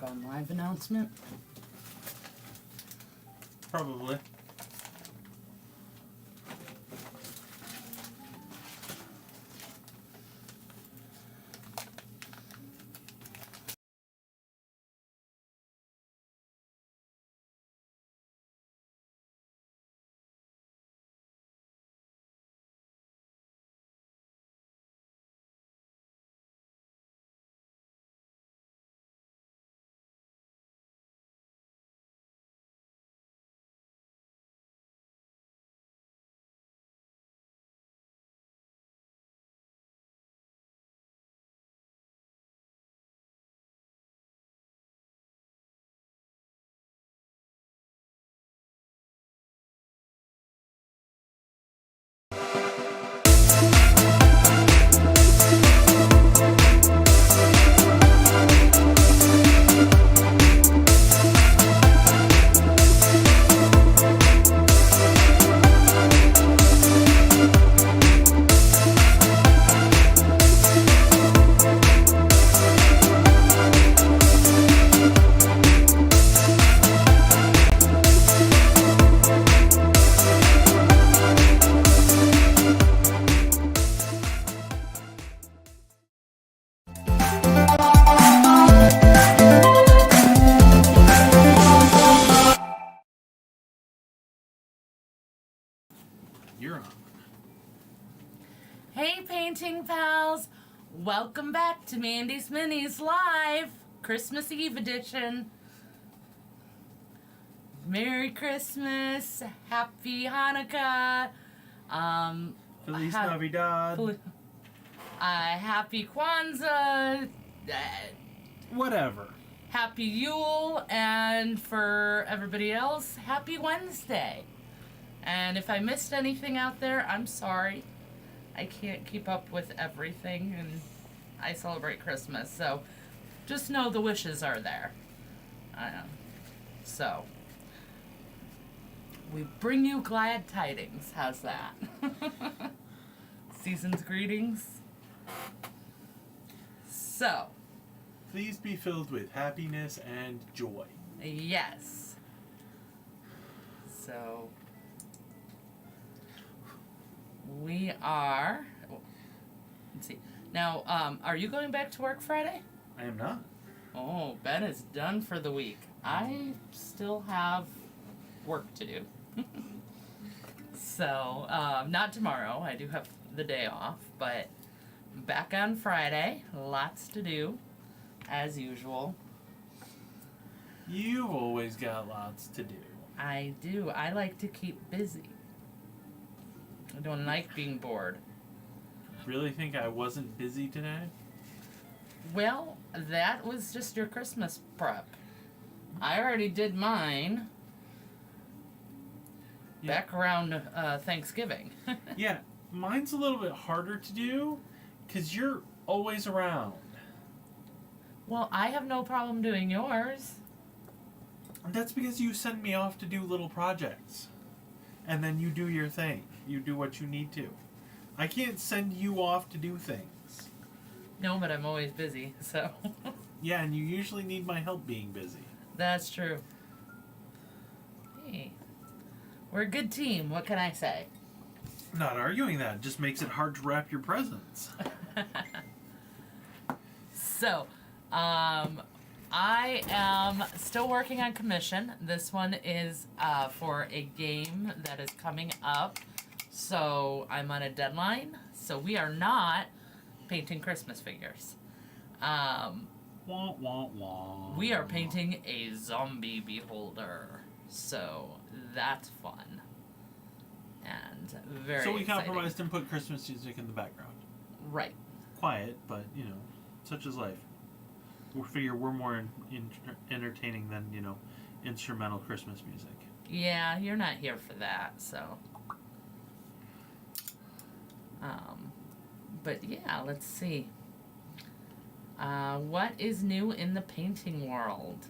Gone live announcement. Probably. You're on. Hey, painting pals! Welcome back to Mandy's Minis Live, Christmas Eve edition. Merry Christmas, Happy Hanukkah, Feliz Navidad. Happy Kwanzaa, Whatever. Happy Yule, and for everybody else, Happy Wednesday. And if I missed anything out there, I'm sorry. I can't keep up with everything, and I celebrate Christmas, so just know the wishes are there. So, we bring you glad tidings. How's that? Season's greetings. So, Please be filled with happiness and joy. yes. So, we are. Let's see. Now, are you going back to work Friday? I am not. Oh, Ben is done for the week. I still have work to do. So, not tomorrow. I do have the day off, but back on Friday. Lots to do, as usual. You've always got lots to do. I do. I like to keep busy. I don't like being bored. Really think I wasn't busy today? Well, that was just your Christmas prep. I already did mine back around Thanksgiving. Yeah, mine's a little bit harder to do because you're always around. Well, I have no problem doing yours. And that's because you send me off to do little projects. And then you do your thing. You do what you need to. I can't send you off to do things. No, but I'm always busy, so. Yeah, and you usually need my help being busy. That's true. Hey, we're a good team. What can I say? Not arguing that. It just makes it hard to wrap your presents. So, I am still working on commission. This one is for a game that is coming up. So, I'm on a deadline. So, we are not painting Christmas figures. Wah, wah, wah. We are painting a zombie beholder. So, that's fun. And very So we exciting. compromised and put Christmas music in the background. Right. Quiet, but, such is life. We figure we're more entertaining than, instrumental Christmas music. Yeah, you're not here for that, so. But yeah, let's see. What is new in the painting world?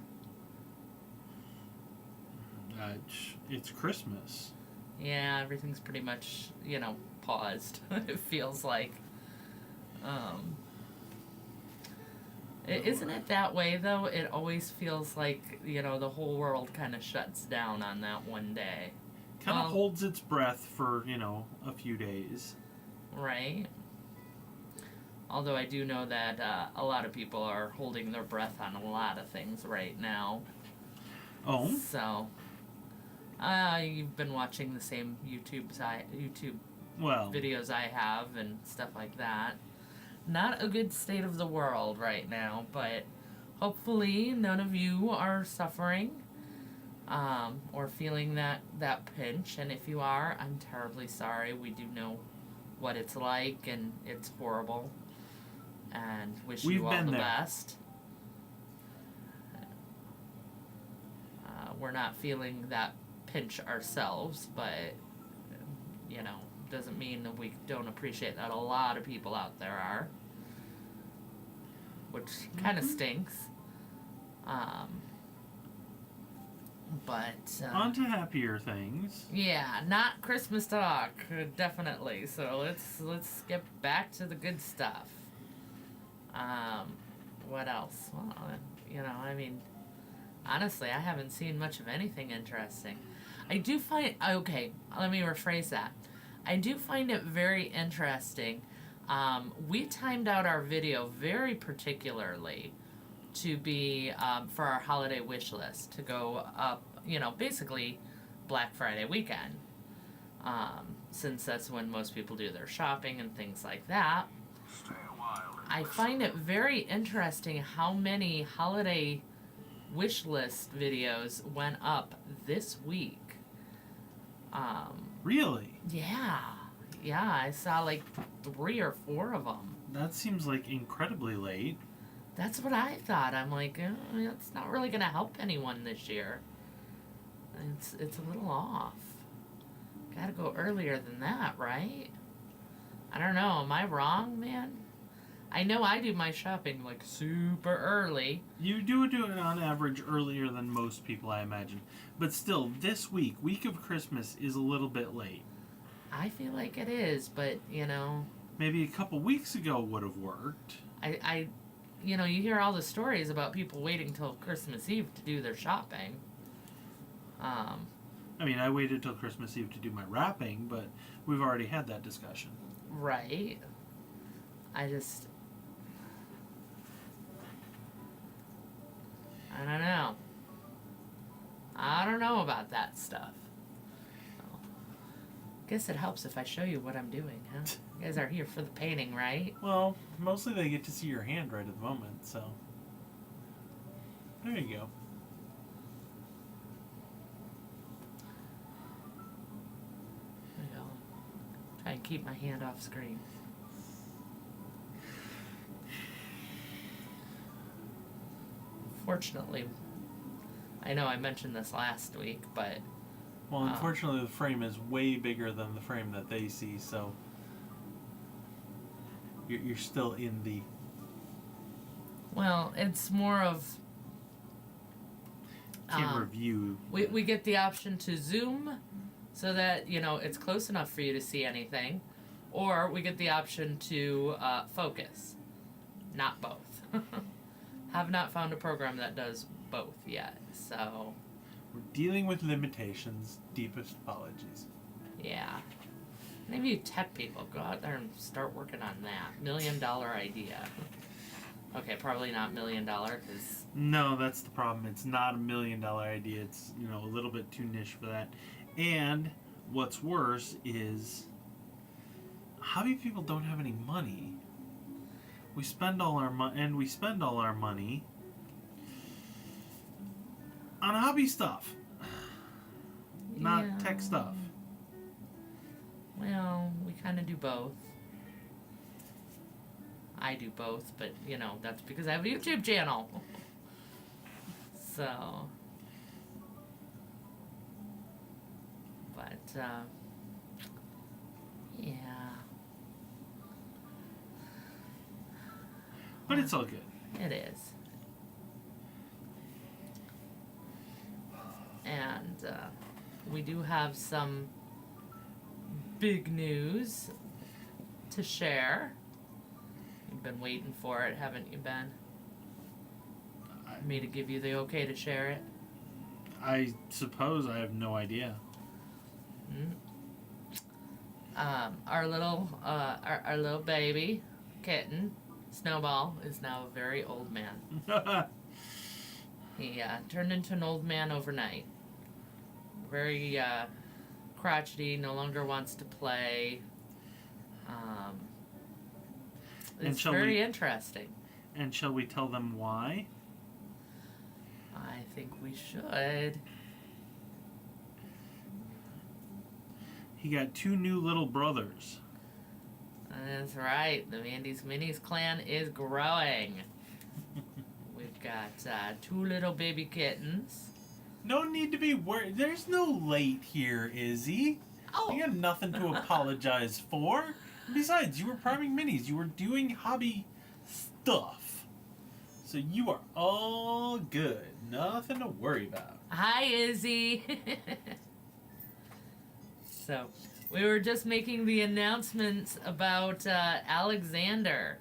It's Christmas. Yeah, everything's pretty much, paused. It feels like. Isn't it that way though? It always feels like, you know, the whole world kind of shuts down on that one day. Kind of holds its breath for, you know, a few days. Right. Although I do know that a lot of people are holding their breath on a lot of things right now. Oh. So, you've been watching the same YouTube videos I have and stuff like that. Not a good state of the world right now, but hopefully none of you are suffering or feeling that pinch. And if you are, I'm terribly sorry. We do know what it's like, and it's horrible. And wish you all the best. We're not feeling that pinch ourselves, but, you know, doesn't mean that we don't appreciate that a lot of people out there are, which kind of stinks. But on to happier things. Yeah, not Christmas talk, definitely. So let's get back to the good stuff. What else? Well, you know, I mean, honestly, I haven't seen much of anything interesting. I do find, okay, let me rephrase that. I do find it very interesting. We timed out our video very particularly to be for our holiday wish list to go up, you know, basically Black Friday weekend, since that's when most people do their shopping and things like that. I find it very interesting how many holiday wish list videos went up this week. Really? Yeah, I saw like 3 or 4 of them. That seems like incredibly late. That's what I thought. I'm like, it's not really going to help anyone this year. It's a little off. Gotta go earlier than that, right? I don't know. Am I wrong, man? I know I do my shopping like super early. You do it on average earlier than most people, I imagine. But still, this week of Christmas, is a little bit late. I feel like it is, but, you know... Maybe a couple weeks ago would have worked. You know, you hear all the stories about people waiting till Christmas Eve to do their shopping. I mean, I waited till Christmas Eve to do my wrapping, but we've already had that discussion. Right. I don't know. I don't know about that stuff. Guess it helps if I show you what I'm doing, huh? You guys are here for the painting, right? Well, mostly they get to see your hand right at the moment, so... There you go. There you go. Try and keep my hand off screen. Fortunately, I know I mentioned this last week, but... Well, unfortunately, the frame is way bigger than the frame that they see, so... You're still in the... Well, it's more of... camera view. We get the option to zoom so that, you know, it's close enough for you to see anything. Or we get the option to focus. Not both. Have not found a program that does both yet, so... We're dealing with limitations. Deepest apologies. Yeah. Maybe you tech people, go out there and start working on that. $1 million idea. Okay, probably not $1 million, because... No, that's the problem. It's not $1 million idea. It's, you know, a little bit too niche for that. And what's worse is... hobby people don't have any money. We spend all our money, and we spend all our money on hobby stuff, not tech stuff. Well, we kind of do both. I do both, but, you know, that's because I have a YouTube channel. So. But, yeah. But it's all good. It is. And we do have some big news to share. You've been waiting for it, haven't you, Ben? me to give you the okay to share it? I suppose. I have no idea. Our little baby kitten, Snowball, is now a very old man. He turned into an old man overnight. Very crotchety, no longer wants to play. It's very interesting. And shall we tell them why? I think we should. He got 2 new little brothers. That's right. The Mandy's Minis clan is growing. We've got 2 little baby kittens. No need to be worried. There's no late here, Izzy. Oh. You got nothing to apologize for. Besides, you were priming minis. You were doing hobby stuff. So you are all good. Nothing to worry about. Hi, Izzy. So, we were just making the announcements about Alexander.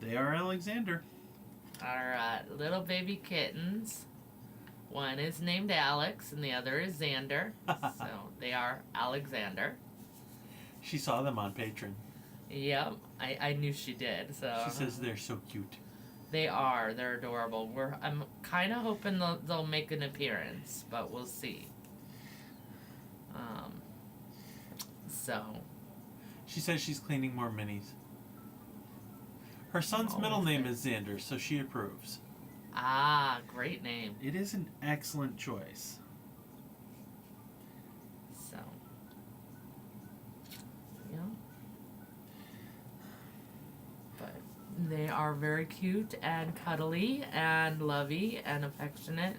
They are Alexander. Our little baby kittens. One is named Alex and the other is Xander. So, they are Alexander. She saw them on Patreon. Yep, I knew she did. So she says they're so cute. They are. They're adorable. I'm kind of hoping they'll make an appearance, but we'll see. So. She says she's cleaning more minis. Her son's middle name is Xander, so she approves. Ah, great name. It is an excellent choice. So. Yeah. But they are very cute and cuddly and lovey and affectionate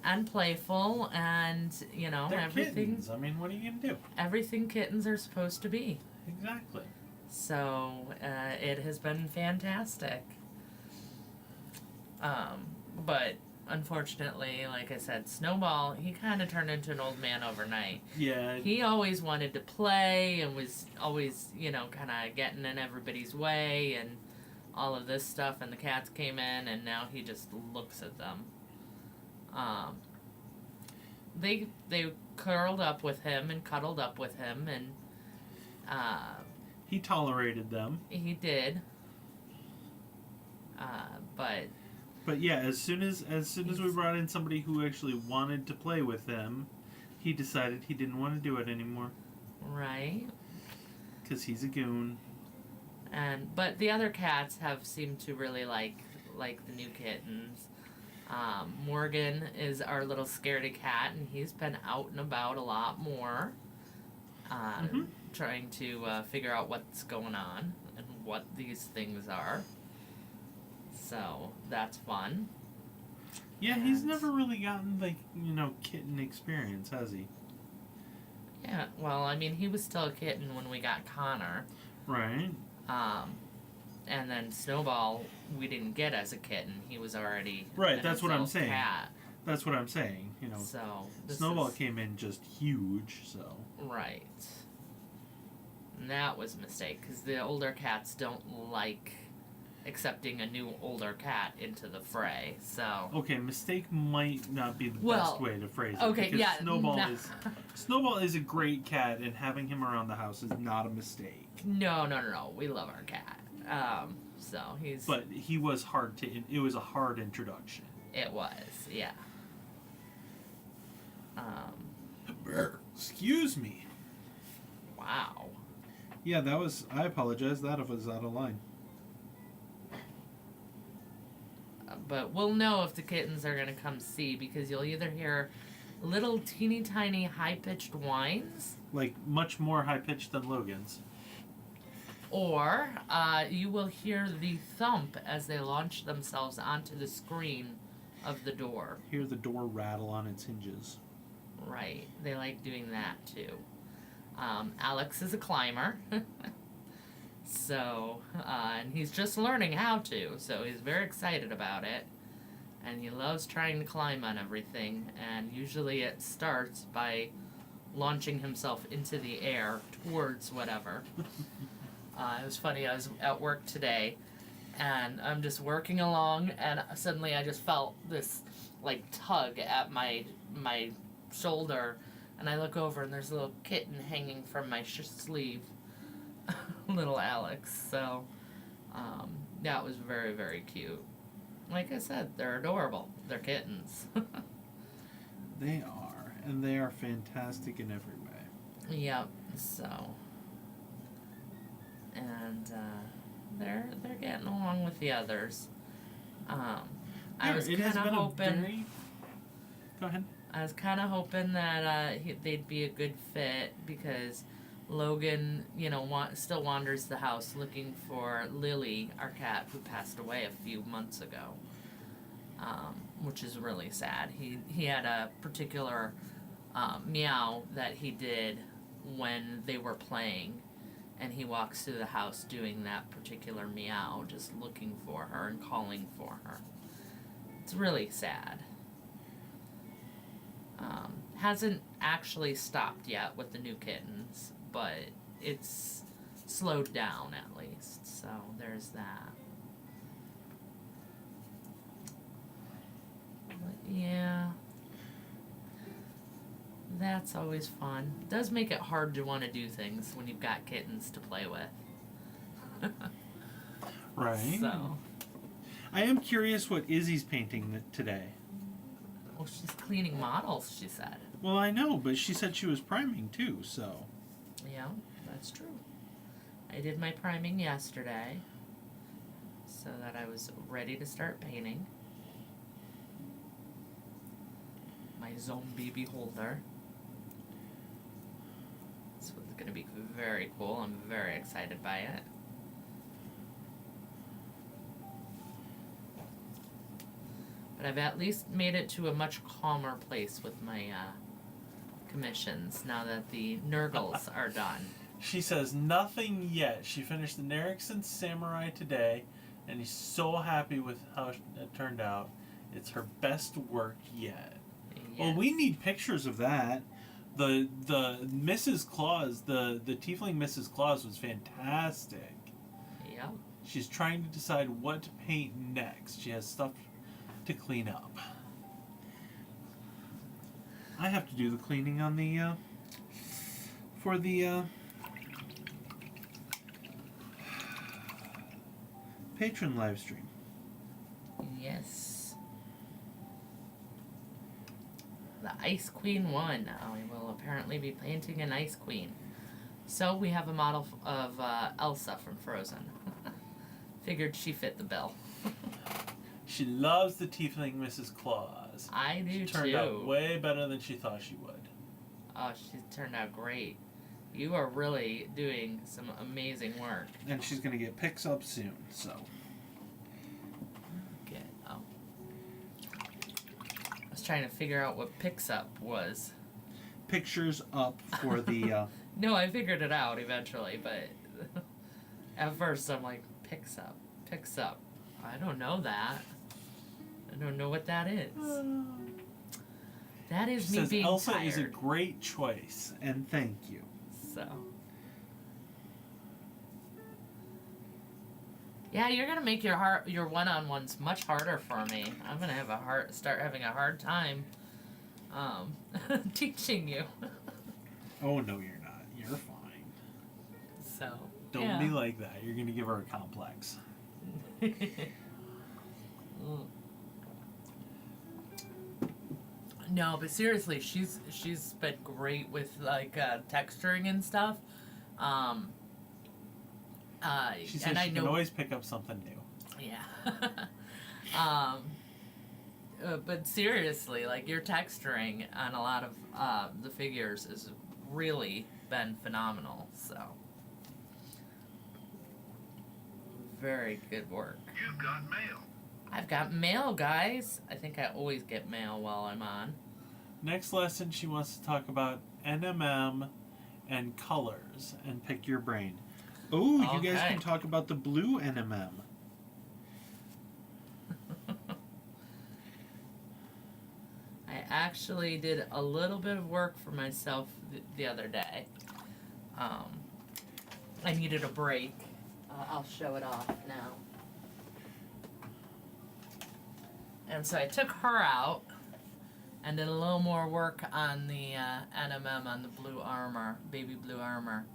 and playful and, you know, They're everything. Kittens. I mean, what are you going to do? Everything kittens are supposed to be. Exactly. So, it has been fantastic. But unfortunately, like I said, Snowball, he kind of turned into an old man overnight. Yeah. He always wanted to play and was always, you know, kind of getting in everybody's way and all of this stuff, and the cats came in, and now he just looks at them. They curled up with him and cuddled up with him, and he tolerated them. he did. But yeah, as soon as we brought in somebody who actually wanted to play with him, he decided he didn't want to do it anymore. Right. Because he's a goon. But the other cats have seemed to really like the new kittens. Morgan is our little scaredy cat, and he's been out and about a lot more, trying to figure out what's going on and what these things are. So that's fun. Yeah, he's never really gotten the kitten experience, has he? Yeah, well, I mean, he was still a kitten when we got Connor. Right. And then Snowball, we didn't get as a kitten. He was already right. That's what I'm saying. Cat. That's what I'm saying. You know. So Snowball came in just huge. So. Right. And that was a mistake because the older cats don't like accepting a new older cat into the fray. So. Okay, mistake might not be the best way to phrase it. Okay. Yeah. Snowball is a great cat, and having him around the house is not a mistake. No. We love our cat. So he's. But he was hard to. It was a hard introduction. It was, yeah. Excuse me. Wow. Yeah, that was. I apologize. That was out of line. But we'll know if the kittens are gonna come see because you'll either hear little teeny tiny high pitched whines, like much more high pitched than Logan's. Or you will hear the thump as they launch themselves onto the screen of the door. Hear the door rattle on its hinges. Right. They like doing that too. Alex is a climber. So, and he's just learning how to. So he's very excited about it. And he loves trying to climb on everything. And usually it starts by launching himself into the air towards whatever. It was funny, I was at work today, And I'm just working along, and suddenly I just felt this like tug at my shoulder, and I look over and there's a little kitten hanging from my sleeve, little Alex. So that was very, very cute. Like I said, they're adorable. They're kittens. They are, and they are fantastic in every way. Yep. So, and they're getting along with the others. I was kind of hoping. Go ahead. I was kind of hoping that they'd be a good fit because Logan, still wanders the house looking for Lily, our cat, who passed away a few months ago, which is really sad. He had a particular meow that he did when they were playing, and he walks through the house doing that particular meow, just looking for her and calling for her. It's really sad. Hasn't actually stopped yet with the new kittens, but it's slowed down at least, so there's that. But yeah, that's always fun. It does make it hard to want to do things when you've got kittens to play with. Right. So I am curious what Izzy's painting today. well, she's cleaning models, she said. Well, I know, but she said she was priming too, so. Yeah, that's true. I did my priming yesterday so that I was ready to start painting. My zombie beholder. This one's going to be very cool. I'm very excited by it. But I've at least made it to a much calmer place with my commissions now that the Nurgles are done. She says nothing yet. She finished the Nerixon Samurai today, and he's so happy with how it turned out. It's her best work yet. Yes. Well, we need pictures of that. The Mrs. Claus, the Tiefling Mrs. Claus was fantastic. Yep. She's trying to decide what to paint next. She has stuff to clean up. I have to do the cleaning on the for the patron live stream. Yes. The Ice Queen won. We will apparently be painting an Ice Queen. So we have a model of Elsa from Frozen. Figured she fit the bill. She loves the Tiefling Mrs. Claus. I do too. She turned out way better than she thought she would. Oh, she turned out great. You are really doing some amazing work. And she's going to get pics up soon, so. I was trying to figure out what Picks Up was. Pictures up for the... No, I figured it out eventually, but at first I'm like, Picks Up. I don't know that. I don't know what that is. That is she me says being Elsa tired. is a great choice, and thank you. So. Yeah, you're gonna make your one-on-ones much harder for me. I'm gonna have start having a hard time teaching you. Oh no, you're not. You're fine. So. Don't be like that. You're gonna give her a complex. No, but seriously, she's been great with like texturing and stuff. She says she can always pick up something new. Yeah. But seriously, like your texturing on a lot of the figures has really been phenomenal. So. Very good work. You've got mail. I've got mail, guys. I think I always get mail while I'm on. Next lesson, she wants to talk about NMM and colors and pick your brain. Oh, you guys can talk about the blue NMM. I actually did a little bit of work for myself the other day. I needed a break. I'll show it off now. And so I took her out and did a little more work on the NMM, on the blue armor, baby blue armor.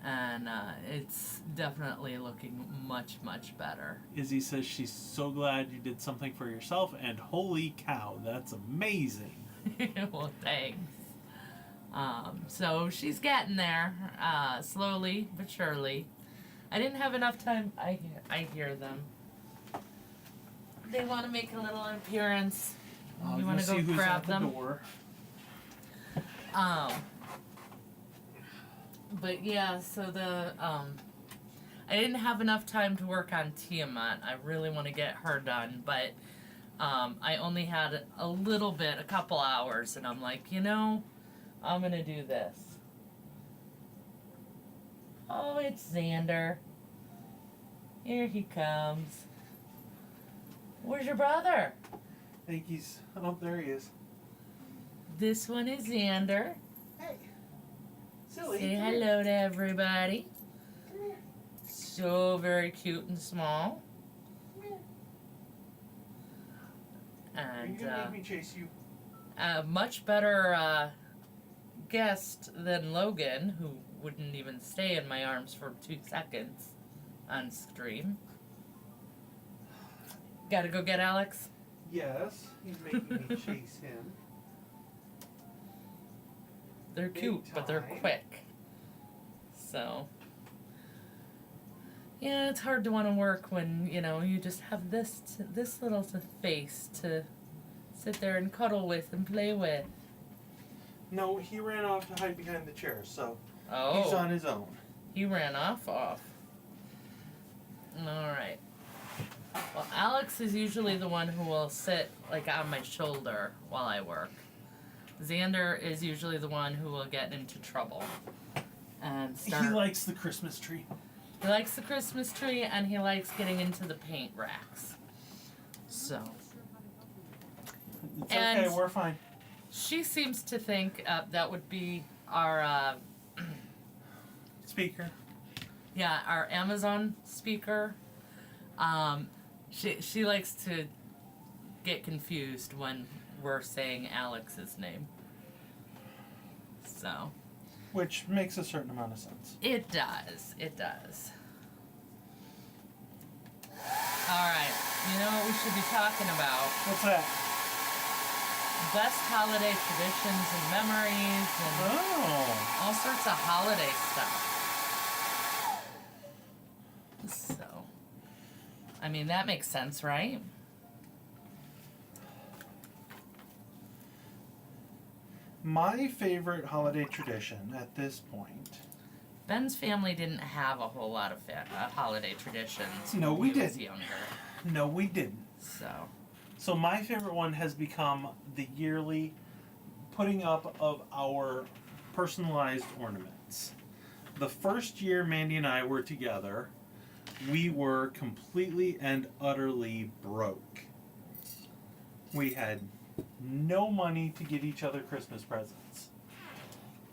And it's definitely looking much, much better. Izzy says she's so glad you did something for yourself, and holy cow, that's amazing. Well, thanks. So she's getting there, slowly but surely. I didn't have enough time. I hear them. They want to make a little appearance. You want to go who's grab at the them? door. But yeah, so I didn't have enough time to work on Tiamat. I really want to get her done, but I only had a little bit, a couple hours, and I'm like, I'm gonna do this. Oh, it's Xander. Here he comes. Where's your brother? I think he's. Oh, there he is. This one is Xander. Hey. Silly. Say hello to everybody. So very cute and small. Are you And gonna make me chase you? a much better guest than Logan, who wouldn't even stay in my arms for 2 seconds on stream. Gotta go get Alex? Yes, he's making me chase him. They're Big cute, but they're time. quick. So, yeah, it's hard to want to work when, you just have this little face to sit there and cuddle with and play with. No, he ran off to hide behind the chair, so Oh, he's on his own. he ran off. All right. Well, Alex is usually the one who will sit, like, on my shoulder while I work. Xander is usually the one who will get into trouble and start. He likes the Christmas tree. He likes the Christmas tree, and he likes getting into the paint racks. So. It's And- okay, we're fine. She seems to think that would be our, Speaker. our Amazon speaker. She likes to get confused when we're saying Alex's name. So. Which makes a certain amount of sense. It does. It does. Alright. You know what we should be talking about? What's that? Best holiday traditions and memories and Oh. all sorts of holiday stuff. So, I mean, that makes sense, right? My favorite holiday tradition at this point. Ben's family didn't have a whole lot of holiday traditions No, when we he was didn't. younger. No, we didn't. So, My favorite one has become the yearly putting up of our personalized ornaments. The first year Mandy and I were together, we were completely and utterly broke. We had no money to get each other Christmas presents.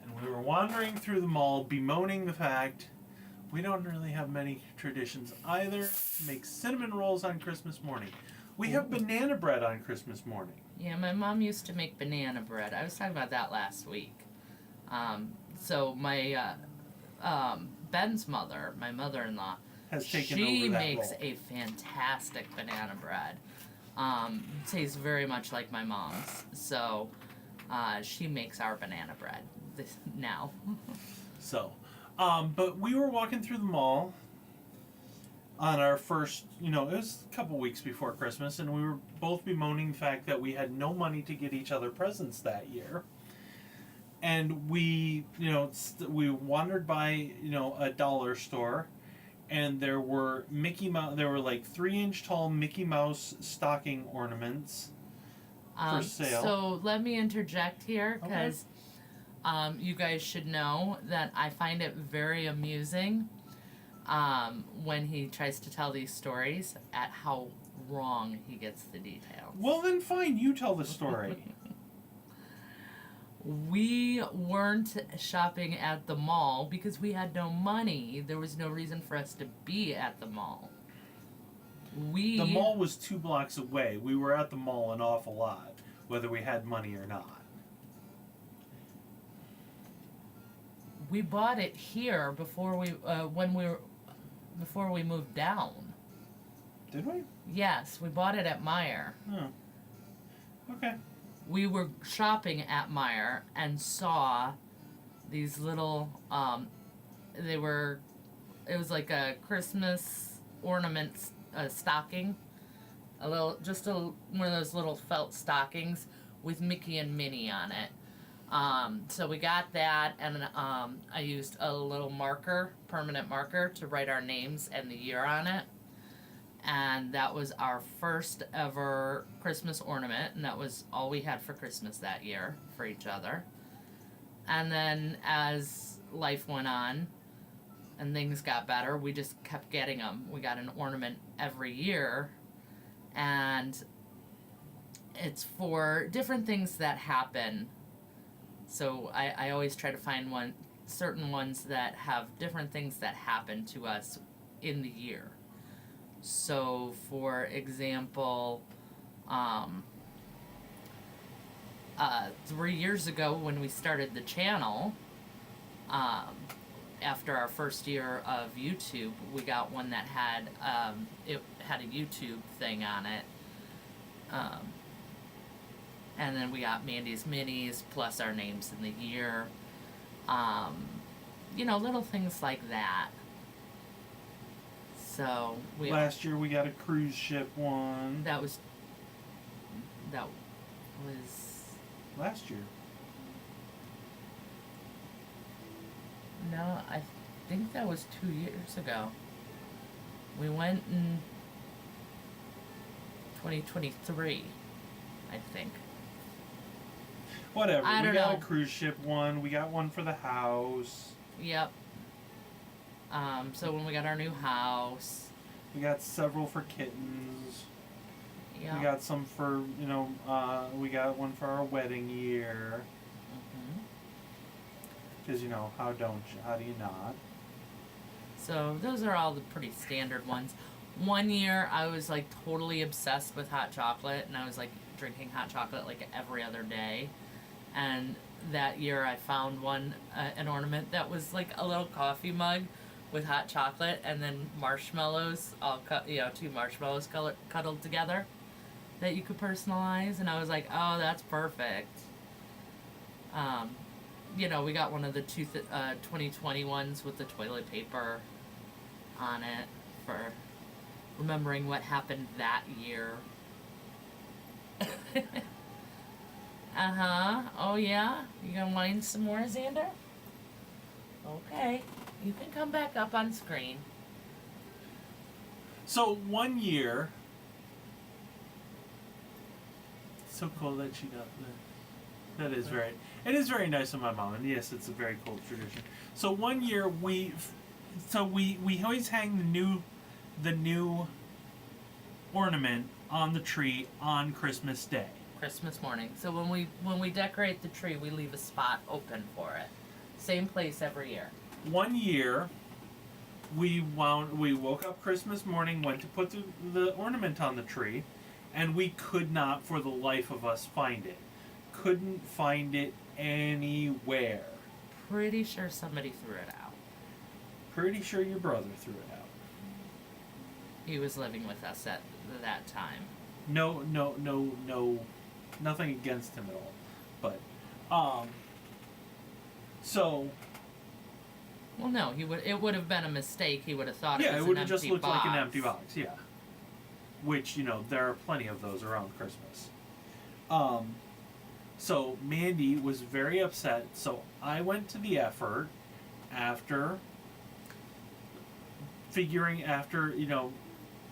And we were wandering through the mall bemoaning the fact we don't really have many traditions either. Make cinnamon rolls on Christmas morning. We have banana bread on Christmas morning. yeah, my mom used to make banana bread. I was talking about that last week. So my Ben's mother, my mother-in-law, Has taken she over that makes role. a fantastic banana bread. Tastes very much like my mom's. So she makes our banana bread now. So, but we were walking through the mall on our first, it was a couple weeks before Christmas, and we were both bemoaning the fact that we had no money to get each other presents that year. And we, we wandered by, a dollar store, and there were there were like 3-inch tall Mickey Mouse stocking ornaments for sale. So let me interject here, Okay. because you guys should know that I find it very amusing when he tries to tell these stories at how wrong he gets the details. Well, then fine, you tell the story. We weren't shopping at the mall because we had no money. There was no reason for us to be at the mall. The mall was 2 blocks away. We were at the mall an awful lot, whether we had money or not. We bought it here before before we moved down. Did we? Yes, we bought it at Meijer. Oh. Okay. We were shopping at Meijer and saw these little it was like a Christmas ornament stocking, one of those little felt stockings with Mickey and Minnie on it. So we got that, and I used a little permanent marker, to write our names and the year on it. And that was our first ever Christmas ornament, and that was all we had for Christmas that year for each other. And then as life went on and things got better, we just kept getting them. We got an ornament every year, and it's for different things that happen. So I always try to find certain ones that have different things that happen to us in the year. So, for example, 3 years ago when we started the channel, after our first year of YouTube, we got one that had it had a YouTube thing on it. And then we got Mandy's Minis, plus our names in the year. Little things like that. So last year we got a cruise ship one. That was last year. No, I think that was 2 years ago. We went in 2023, I think. Whatever. I don't we got know. a cruise ship one. We got one for the house. Yep. So when we got our new house. We got several for kittens. Yeah. We got some for, we got one for our wedding year. Because, how do you not? So those are all the pretty standard ones. One year I was like totally obsessed with hot chocolate, and I was like drinking hot chocolate like every other day. And that year I found an ornament that was like a little coffee mug with hot chocolate and then marshmallows, two marshmallows cuddled together that you could personalize. And I was like, oh, that's perfect. We got one of the 2020 ones with the toilet paper on it for remembering what happened that year. Oh, yeah? You gonna whine some more, Xander? Okay. You can come back up on screen. So, one year... So cool that she got that. That is it is very nice of my mom, and yes, it's a very cool tradition. So one year we always hang the new ornament on the tree on Christmas Day. Christmas morning. So when we decorate the tree, we leave a spot open for it. Same place every year. One year, we woke up Christmas morning, went to put the ornament on the tree, and we could not, for the life of us, find it. Couldn't find it anywhere. Pretty sure somebody threw it out. Pretty sure your brother threw it out. He was living with us at that time. No, nothing against him at all. But, so... Well, no, it would have been a mistake. He would have thought it was an empty box. Yeah, it would have just looked like an empty box, yeah. Which, there are plenty of those around Christmas. So Mandy was very upset, so I went to the effort after,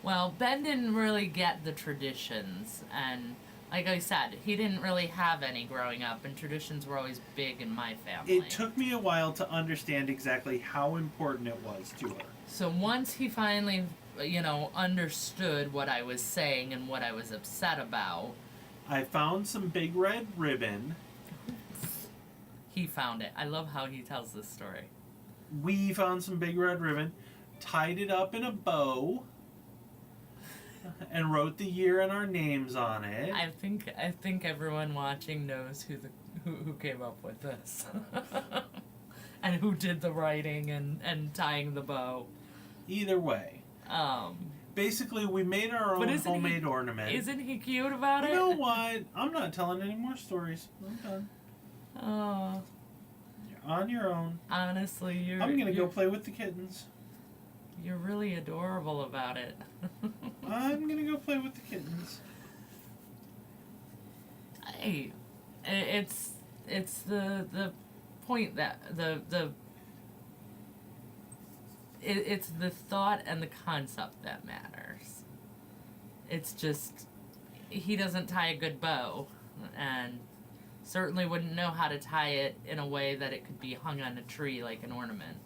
Well, Ben didn't really get the traditions, and like I said, he didn't really have any growing up, and traditions were always big in my family. It took me a while to understand exactly how important it was to her. So once he finally, understood what I was saying and what I was upset about, I found some big red ribbon. He found it. I love how he tells this story. We found some big red ribbon, tied it up in a bow, and wrote the year and our names on it. I think everyone watching knows who came up with this. And who did the writing and tying the bow. Either way. Basically, we made our own homemade ornament. Isn't he cute about it? You know what? I'm not telling any more stories. I'm done. Oh. You're on your own. Honestly, I'm going to go play with the kittens. You're really adorable about it. I'm going to go play with the kittens. Hey, it's the point that it's the thought and the concept that matters. It's just he doesn't tie a good bow, and certainly wouldn't know how to tie it in a way that it could be hung on a tree like an ornament.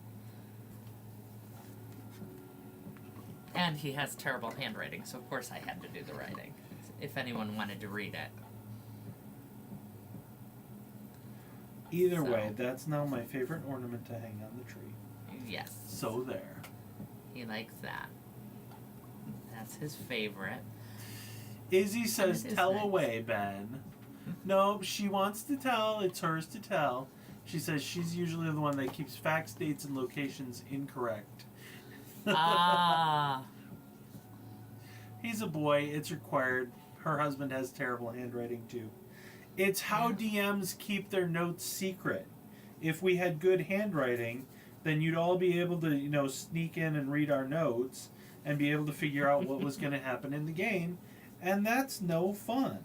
And he has terrible handwriting, so of course I had to do the writing, if anyone wanted to read it. Either way, that's now my favorite ornament to hang on the tree. Yes. So there. He likes that. That's his favorite. Izzy says, tell nice. away, Ben. No, she wants to tell. It's hers to tell. She says she's usually the one that keeps facts, dates, and locations incorrect. Ah. He's a boy. It's required. Her husband has terrible handwriting, too. It's how DMs keep their notes secret. If we had good handwriting, then you'd all be able to, sneak in and read our notes and be able to figure out what was going to happen in the game. And that's no fun.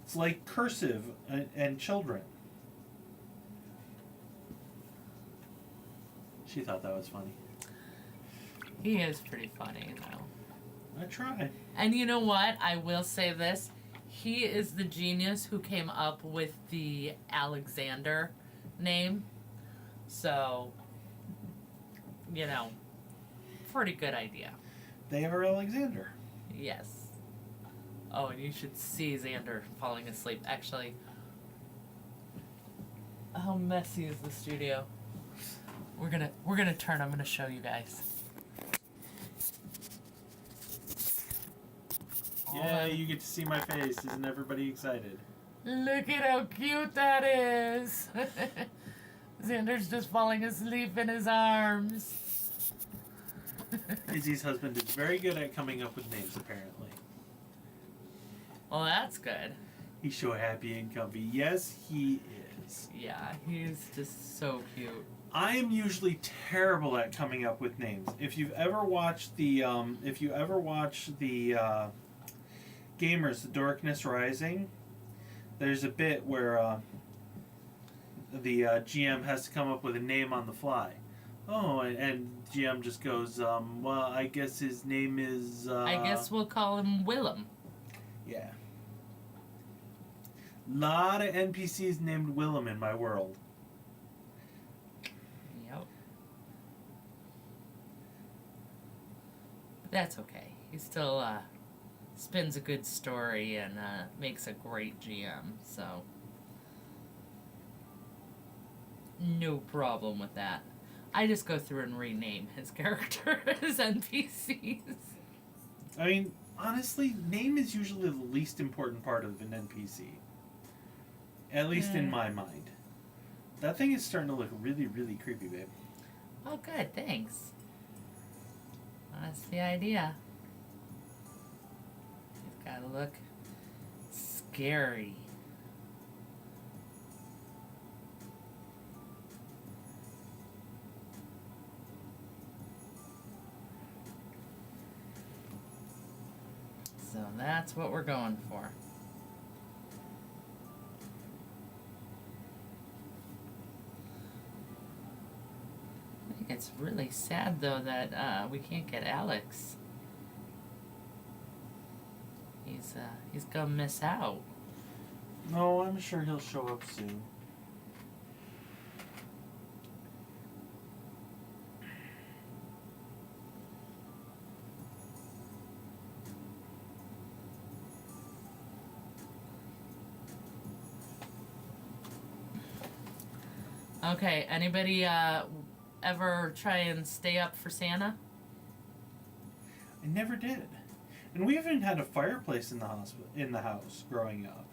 It's like cursive and children. She thought that was funny. He is pretty funny, though. I try. And you know what? I will say this. He is the genius who came up with the Alexander name. So, pretty good idea. They are Alexander. Yes. Oh, and you should see Xander falling asleep. Actually, how messy is the studio? We're gonna turn. I'm gonna show you guys. Yeah, you get to see my face. Isn't everybody excited? Look at how cute that is. Xander's just falling asleep in his arms. Izzy's husband is very good at coming up with names, apparently. Well, that's good. He's so happy and comfy. Yes, he is. Yeah, he's just so cute. I am usually terrible at coming up with names. If you've ever watched the, Gamers, The Darkness Rising, there's a bit where the GM has to come up with a name on the fly. Oh, and GM just goes, well, I guess his name is... I guess we'll call him Willem. Yeah. Lot of NPCs named Willem in my world. Yep. But that's okay. He still spins a good story and makes a great GM, so no problem with that. I just go through and rename his characters NPCs. I mean, honestly, name is usually the least important part of an NPC. At least in my mind. That thing is starting to look really, really creepy, babe. Oh, good. Thanks. That's the idea. It's gotta look scary. So that's what we're going for. I think it's really sad though that we can't get Alex. He's gonna miss out. No, I'm sure he'll show up soon. Okay, anybody ever try and stay up for Santa? It never did. And we even had a fireplace in the house growing up.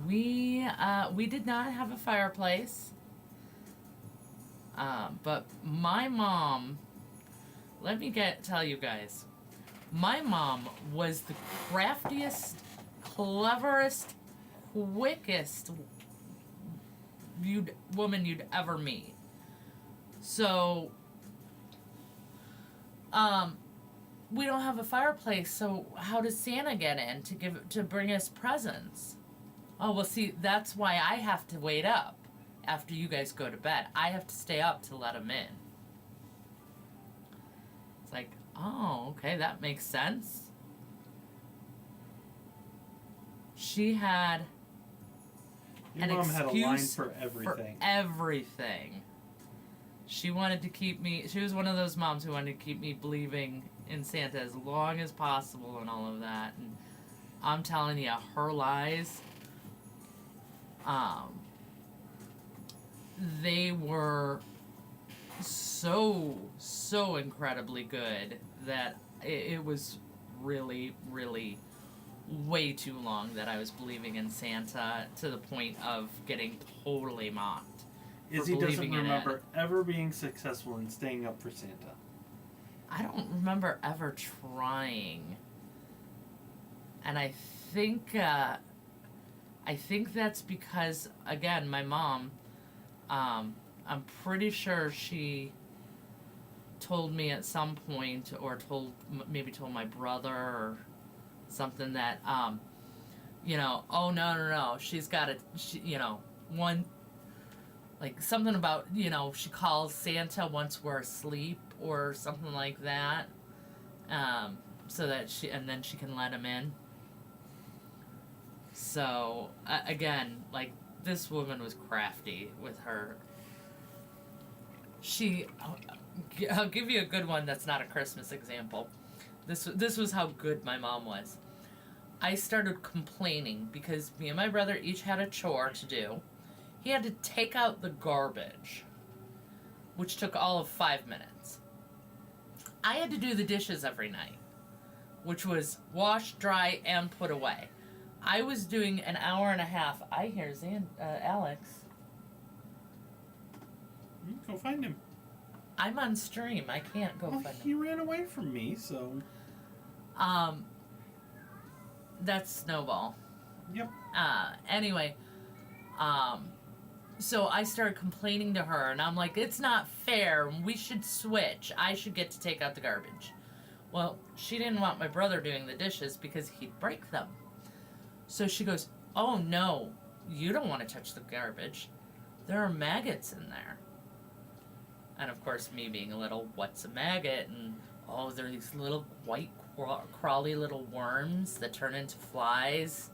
We did not have a fireplace. But my mom, let me tell you guys, my mom was the craftiest, cleverest, quickest woman you'd ever meet. So, we don't have a fireplace, so how does Santa get in to bring us presents? Oh, well, see, that's why I have to wait up after you guys go to bed. I have to stay up to let him in. It's like, oh, okay, that makes sense. She had Your an mom had a line excuse for everything. For everything. She wanted to keep me, she was one of those moms who wanted to keep me believing in Santa as long as possible and all of that. And I'm telling you, her lies, they were so incredibly good that it was really, really way too long that I was believing in Santa to the point of getting totally mocked. Izzy doesn't remember ever being successful in staying up for Santa. I don't remember ever trying. And I think that's because, again, my mom, I'm pretty sure she told me at some point, or maybe told my brother or something that, oh, no, she's got one, like something about, she calls Santa once we're asleep or something like that, so that then she can let him in. So, again, like, this woman was crafty with her. I'll give you a good one that's not a Christmas example. This was how good my mom was. I started complaining because me and my brother each had a chore to do. He had to take out the garbage, which took all of 5 minutes. I had to do the dishes every night, which was wash, dry, and put away. I was doing an hour and a half. I hear Alex. Go find him. I'm on stream. I can't go find him. He ran away from me, so... That's Snowball. Yep. Anyway, so I started complaining to her, and I'm like, it's not fair. We should switch. I should get to take out the garbage. Well, she didn't want my brother doing the dishes because he'd break them. So she goes, oh no, you don't want to touch the garbage. There are maggots in there. And of course, me being a little, what's a maggot? And they're these little white crawly little worms that turn into flies.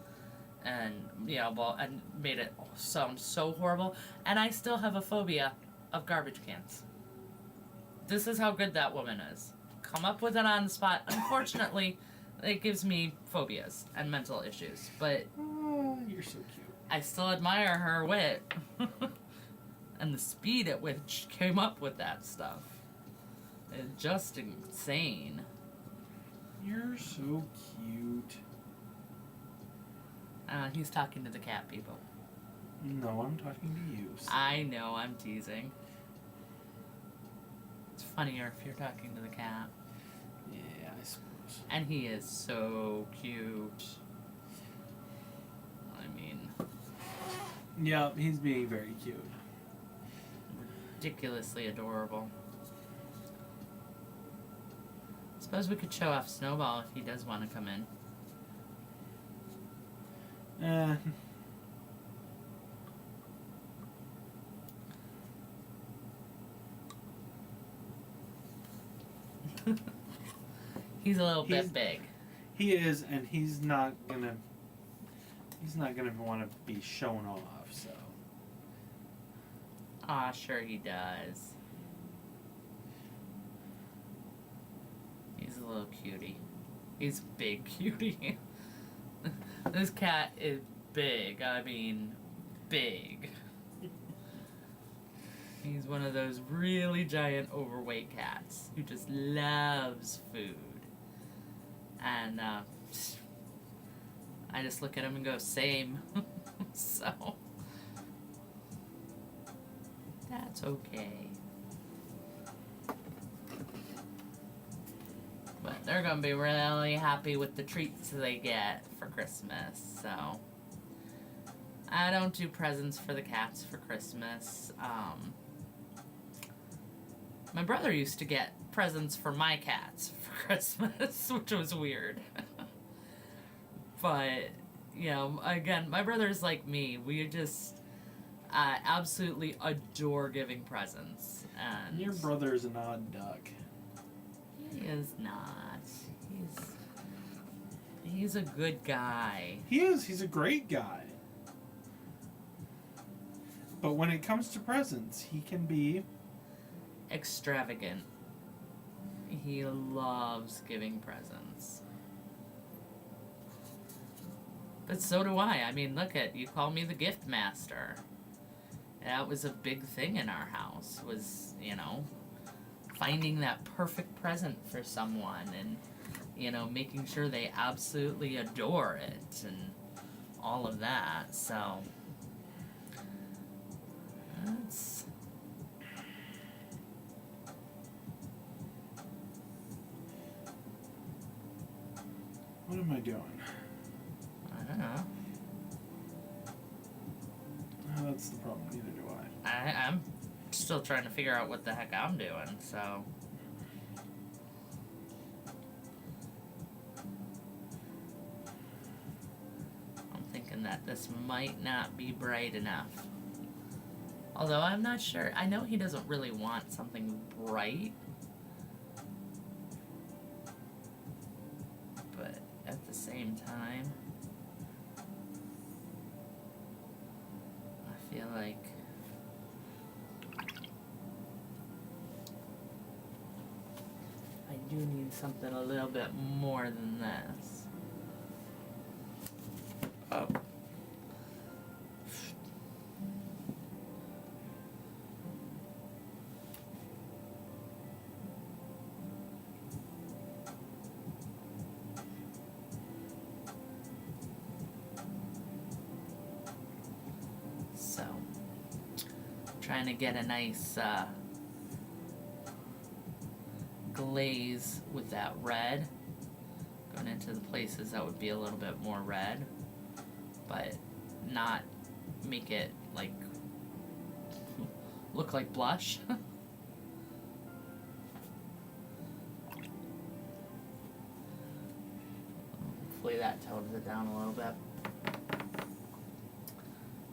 And, and made it sound so horrible. And I still have a phobia of garbage cans. This is how good that woman is. Come up with it on the spot. Unfortunately, it gives me phobias and mental issues. But you're so cute. I still admire her wit. And the speed at which she came up with that stuff. It's just insane. You're so cute. He's talking to the cat people. No, I'm talking to you. So. I know, I'm teasing. It's funnier if you're talking to the cat. Yeah, I suppose. And he is so cute. I mean... Yeah, he's being very cute. Ridiculously adorable. Suppose we could show off Snowball if he does want to come in. He's a little bit big. He is, and he's not gonna want to be shown off. So. Ah, sure he does. He's a little cutie. He's a big cutie. This cat is big. I mean, big. He's He's one of those really giant overweight cats who just loves food. And I just look at him and go, same. So, that's okay. But they're going to be really happy with the treats they get for Christmas. So, I don't do presents for the cats for Christmas. My brother used to get presents for my cats for Christmas, which was weird. But, you know, again, my brother's like me. We just absolutely adore giving presents. And Your brother is an odd duck. he is not. He's a good guy. He is. He's a great guy. But when it comes to presents, he can be Extravagant. He loves giving presents. But so do I. I mean, look at, you call me the gift master. That was a big thing in our house, was, you know, finding that perfect present for someone and, you know, making sure they absolutely adore it and all of that. So, that's... What am I doing? I don't know. Oh, that's the problem. Neither do I. I'm still trying to figure out what the heck I'm doing, so... I'm thinking that this might not be bright enough. Although I'm not sure. I know he doesn't really want something bright. But at the same time, I feel like I do need something a little bit more than this. Oh. So, trying to get a nice glaze with that red, going into the places that would be a little bit more red, but not make it like look like blush. Hopefully that tones it down a little bit.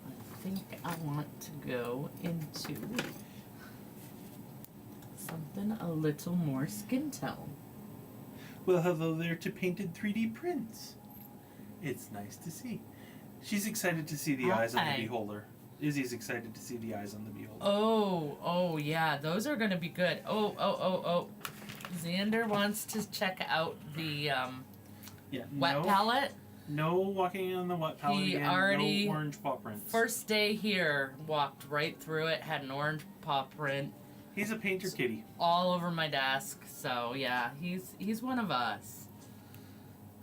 I think I want to go into something a little more skin tone. Well, hello there to painted 3D prints. It's nice to see. She's excited to see the eyes on the beholder. Izzy's excited to see the eyes on the beholder. Oh, yeah, those are gonna be good. Oh. Xander wants to check out the wet palette. No walking on the wet palette He again. already, no orange paw prints. First day here, walked right through it, had an orange paw print. He's a painter kitty. All over my desk, so yeah, he's one of us.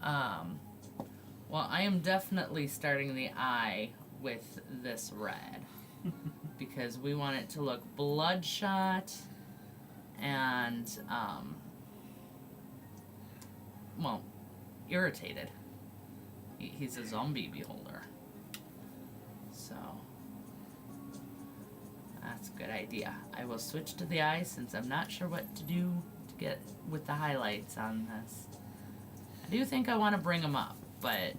Well, I am definitely starting the eye with this red because we want it to look bloodshot and well, irritated. He's a zombie beholder, so that's a good idea. I will switch to the eye since I'm not sure what to do to get with the highlights on this. I do think I want to bring them up, but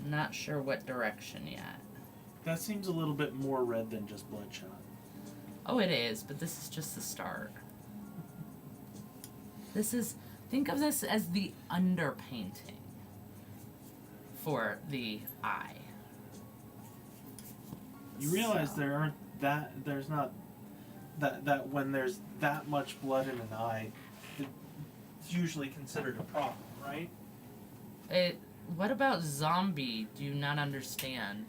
I'm not sure what direction yet. That seems a little bit more red than just bloodshot. Oh, it is, but this is just the start. Think of this as the underpainting for the eye. You realize there's not that when there's that much blood in an eye, it's usually considered a problem, right? What about zombie? Do you not understand?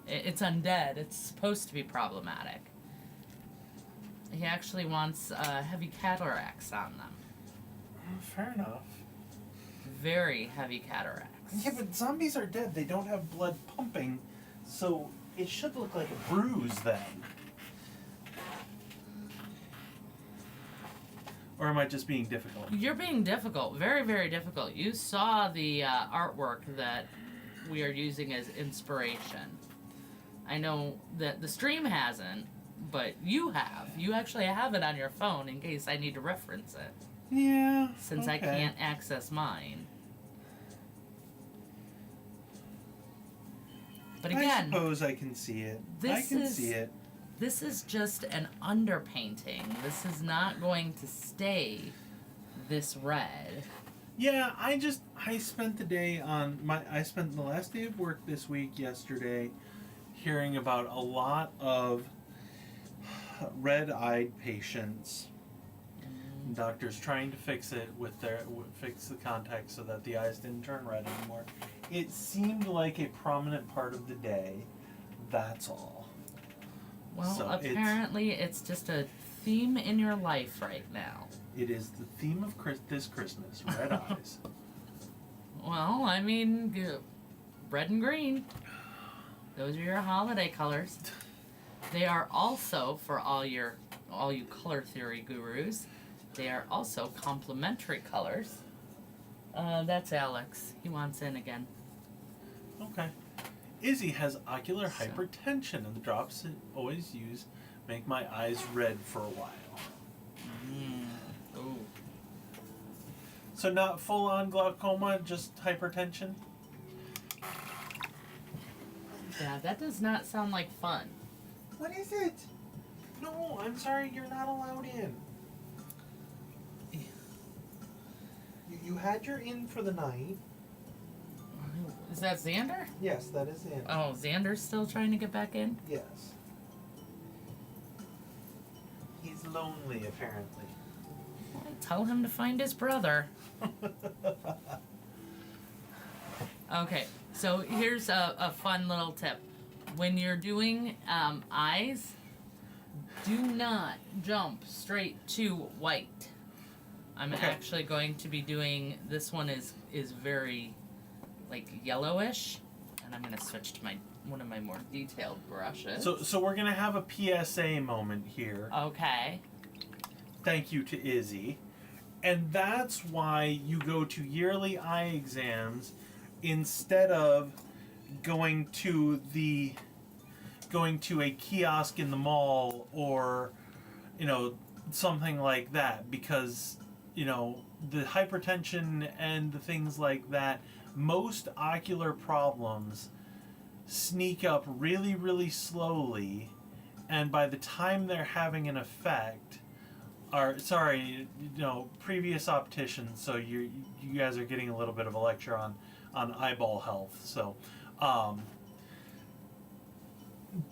It's undead. It's supposed to be problematic. He actually wants heavy cataracts on them. Fair enough. Very heavy cataracts. Yeah, but zombies are dead. They don't have blood pumping, so it should look like a bruise then. Or am I just being difficult? You're being difficult. Very, very difficult. You saw the artwork that we are using as inspiration. I know that the stream hasn't, but you have. You actually have it on your phone in case I need to reference it. Yeah. Since I can't access mine. But again, I suppose I can see it. See it. This is just an underpainting. This is not going to stay this red. Yeah, I spent the day I spent the last day of work this week yesterday hearing about a lot of red-eyed patients. Doctors trying to fix it fix the contact so that the eyes didn't turn red anymore. It seemed like a prominent part of the day. That's all. Well, so apparently it's just a theme in your life right now. It is the theme of this Christmas, red eyes. Well, I mean, red and green. Those are your holiday colors. They are also, for all you color theory gurus, they are also complementary colors. That's Alex. He wants in again. Okay. Izzy has ocular hypertension, and the drops I always use make my eyes red for a while. Ooh. So not full-on glaucoma, just hypertension? Yeah, that does not sound like fun. What is it? No, I'm sorry, you're not allowed in. You had your in for the night. Is that Xander? Yes, that is in. Oh, Xander's still trying to get back in? Yes. He's lonely, apparently. Well, tell him to find his brother. Okay, so here's a fun little tip. When you're doing eyes, do not jump straight to white. I'm actually going to be doing, this one is very like yellowish, and I'm gonna switch to one of my more detailed brushes. So we're gonna have a PSA moment here. Okay. Thank you to Izzy. And that's why you go to yearly eye exams instead of going to a kiosk in the mall or, something like that, because, the hypertension and the things like that, most ocular problems sneak up really, really slowly, and by the time they're having an effect, previous opticians, so you guys are getting a little bit of a lecture on eyeball health. So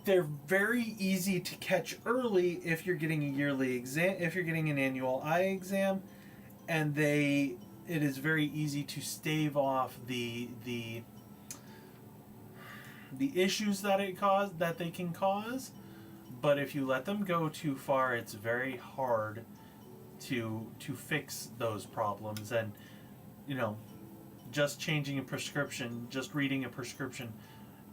they're very easy to catch early if you're getting a yearly exam, if you're getting an annual eye exam, and it is very easy to stave off the issues that they can cause. But if you let them go too far, it's very hard to fix those problems. And just changing a prescription, just reading a prescription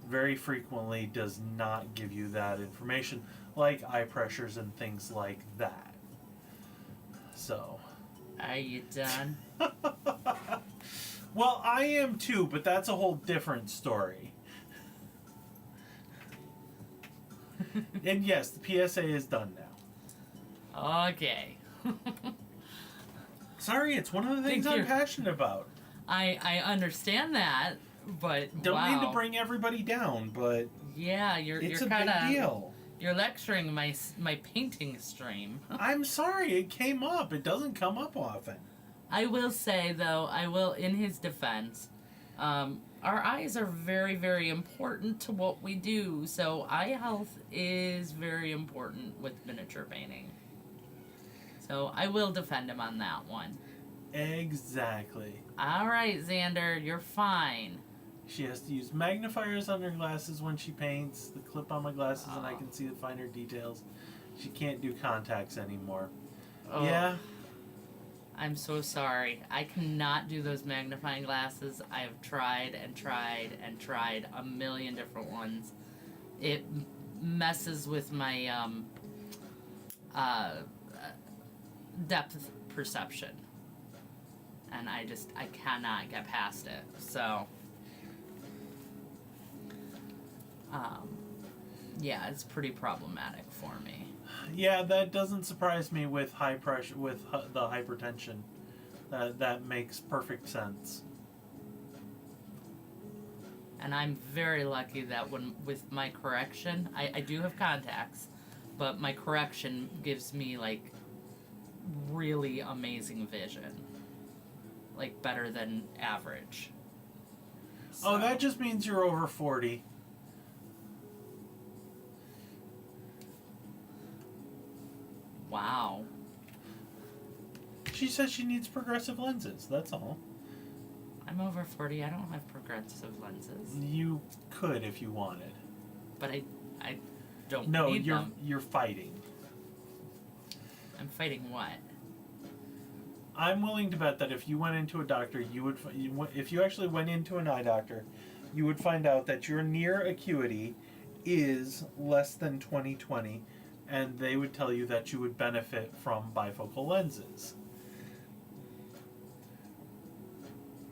very frequently does not give you that information, like eye pressures and things like that. So, are you done? Well, I am too, but that's a whole different story. And yes, the PSA is done now. Okay. Sorry, it's one of the things I'm passionate about. I understand that, but don't mean to bring everybody down, but yeah, it's you're a kinda, big deal. You're lecturing my painting stream. I'm sorry, it came up. It doesn't come up often. I will say though, in his defense, our eyes are very, very important to what we do. So eye health is very important with miniature painting. So I will defend him on that one. Exactly. All right, Xander, you're fine. She has to use magnifiers on her glasses when she paints, the clip on my glasses, and I can see the finer details. She can't do contacts anymore. Oh, Yeah. I'm so sorry. I cannot do those magnifying glasses. I have tried and tried and tried a million different ones. It messes with my uh, depth perception, and I cannot get past it. So, um, yeah, it's pretty problematic for me. Yeah, that doesn't surprise me with high pressure, with the hypertension. That makes perfect sense. And I'm very lucky that when with my correction, I do have contacts, but my correction gives me like really amazing vision, like better than average. Oh, So, that just means you're over 40. wow. She says she needs progressive lenses. That's all. I'm over 40. I don't have progressive lenses, You could if you wanted. but I don't No, need them. you're fighting. I'm fighting what? I'm willing to bet that if you went into a doctor, if you actually went into an eye doctor, you would find out that your near acuity is less than 20/20, and they would tell you that you would benefit from bifocal lenses.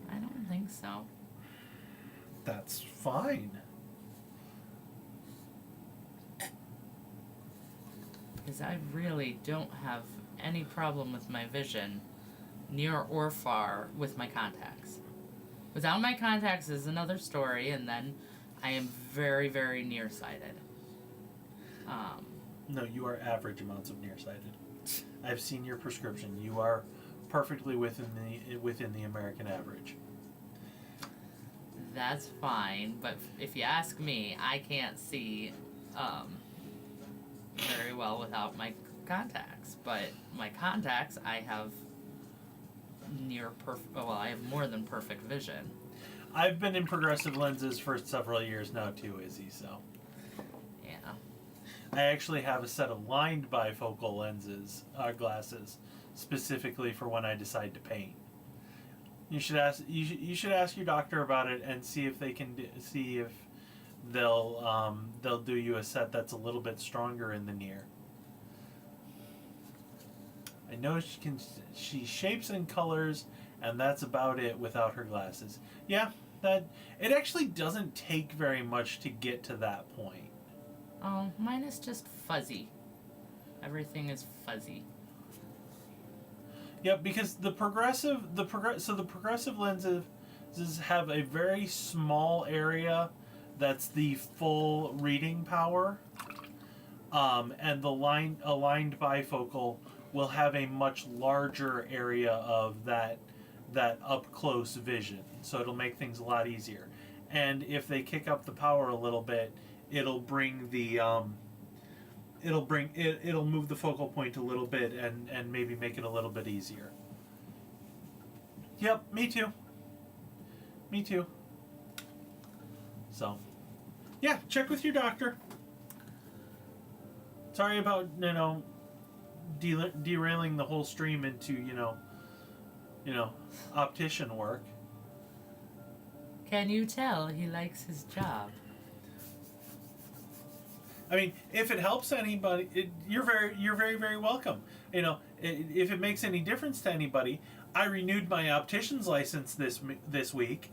I don't think so. That's fine. Because I really don't have any problem with my vision, near or far, with my contacts. Without my contacts is another story, and then I am very, very nearsighted. No, you are average amounts of nearsighted. I've seen your prescription. You are perfectly within the American average. That's fine, but if you ask me, I can't see very well without my contacts. But my contacts, I have near perfect. Well, I have more than perfect vision. I've been in progressive lenses for several years now too, Izzy, so. Yeah. I actually have a set of lined bifocal lenses, glasses, specifically for when I decide to paint. You should ask. You should ask your doctor about it and see if they can see if they'll do you a set that's a little bit stronger in the near. I know she shapes and colors, and that's about it without her glasses. Yeah, that it actually doesn't take very much to get to that point. Oh, mine is just fuzzy. Everything is fuzzy. Yep, because the progressive lenses have a very small area that's the full reading power, and the aligned bifocal will have a much larger area of that up close vision, so it'll make things a lot easier. And if they kick up the power a little bit, it'll bring the it'll move the focal point a little bit and maybe make it a little bit easier. Yep, me too. Me too. So, yeah, check with your doctor. Sorry about derailing the whole stream into optician work. Can you tell he likes his job? I mean, if it helps anybody, you're very, very welcome. If it makes any difference to anybody, I renewed my optician's license this week.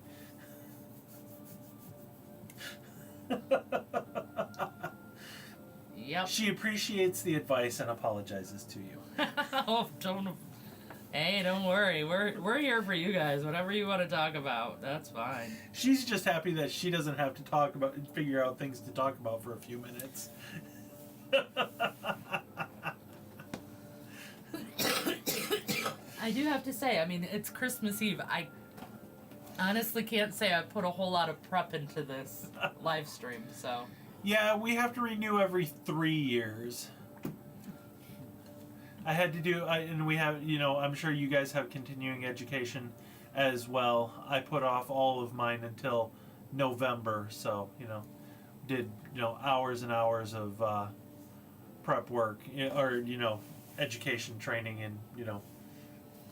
Yep. She appreciates the advice and apologizes to you. Oh, don't. Hey, don't worry. We're here for you guys. Whatever you want to talk about, that's fine. She's just happy that she doesn't have to figure out things to talk about for a few minutes. I do have to say, I mean, it's Christmas Eve. I honestly can't say I put a whole lot of prep into this live stream, so. Yeah, we have to renew every 3 years. I had to do, and we have, I'm sure you guys have continuing education as well. I put off all of mine until November, so, did, hours and hours of prep work or education training in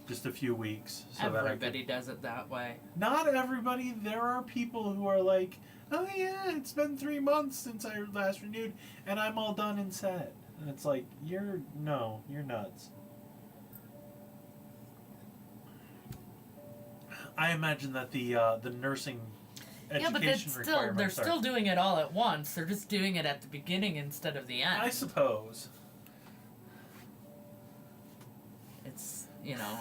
just a few weeks. So Everybody does it that way. Not everybody. There are people who are like, oh yeah, it's been 3 months since I last renewed, and I'm all done and set. And it's like, you're nuts. I imagine that the nursing education Yeah, but they're still doing it all at once. They're just doing it at the beginning instead of the end. I suppose. It's,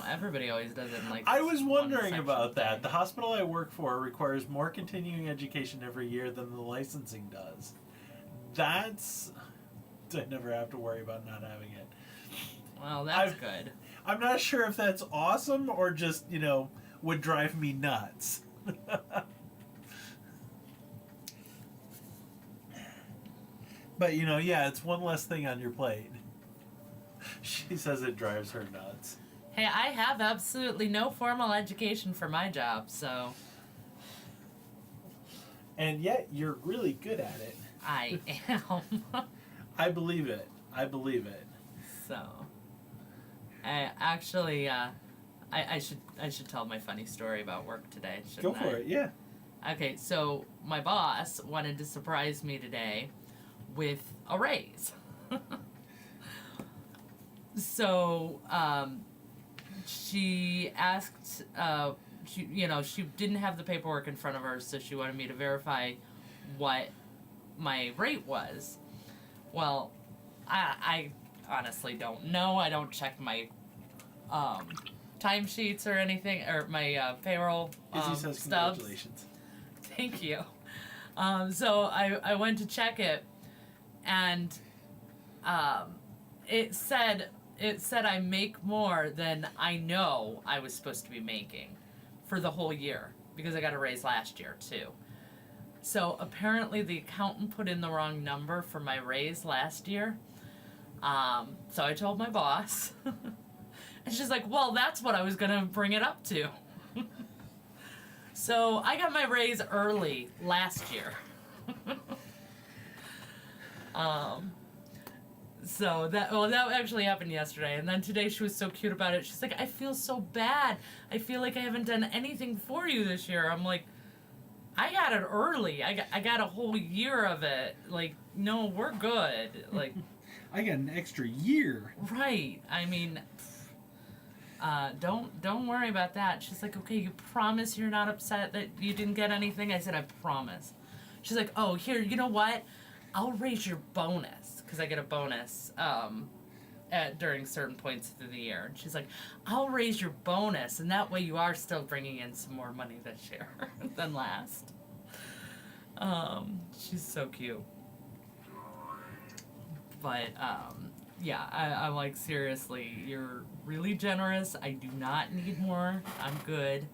everybody always does it in like. I was wondering about that. Thing. The hospital I work for requires more continuing education every year than the licensing does. I never have to worry about not having it. Well, that's good. I'm not sure if that's awesome or just, would drive me nuts. But, yeah, it's one less thing on your plate. She says it drives her nuts. Hey, I have absolutely no formal education for my job, so. And yet, you're really good at it. I am. I believe it. So, I actually, I should tell my funny story about work today, shouldn't I? Go for it, yeah. Okay, so my boss wanted to surprise me today with a raise. So, she asked, she didn't have the paperwork in front of her, so she wanted me to verify what my rate was. Well, I honestly don't know. I don't check my timesheets or anything, or my payroll Izzy says stubs. Congratulations. Thank you. So I went to check it, and it said I make more than I know I was supposed to be making for the whole year, because I got a raise last year too. So apparently the accountant put in the wrong number for my raise last year. So I told my boss, and she's like, well, that's what I was gonna bring it up to. So I got my raise early last year. So that actually happened yesterday, and then today she was so cute about it. She's like, I feel so bad. I feel like I haven't done anything for you this year. I'm like, I got it early. I got a whole year of it. Like, no, we're good. Like, I got an extra year. Right. I mean, don't worry about that. She's like, okay, you promise you're not upset that you didn't get anything? I said, I promise. She's like, oh, here, you know what? I'll raise your bonus, because I get a bonus during certain points through the year. And she's like, I'll raise your bonus, and that way you are still bringing in some more money this year than last. She's so cute. But, yeah, I'm like, seriously, you're really generous. I do not need more. I'm good.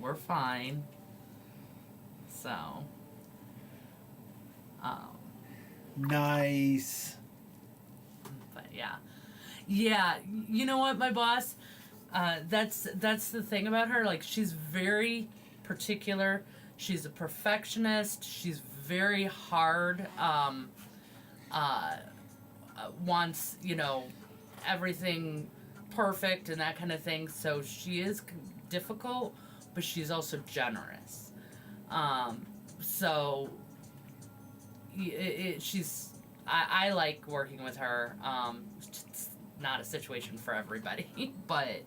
We're fine. So, Nice. but yeah. Yeah, you know what, my boss, that's the thing about her. Like, she's very particular. She's a perfectionist. She's very hard, wants, everything perfect and that kind of thing. So she is difficult, but she's also generous. So I like working with her. It's not a situation for everybody, but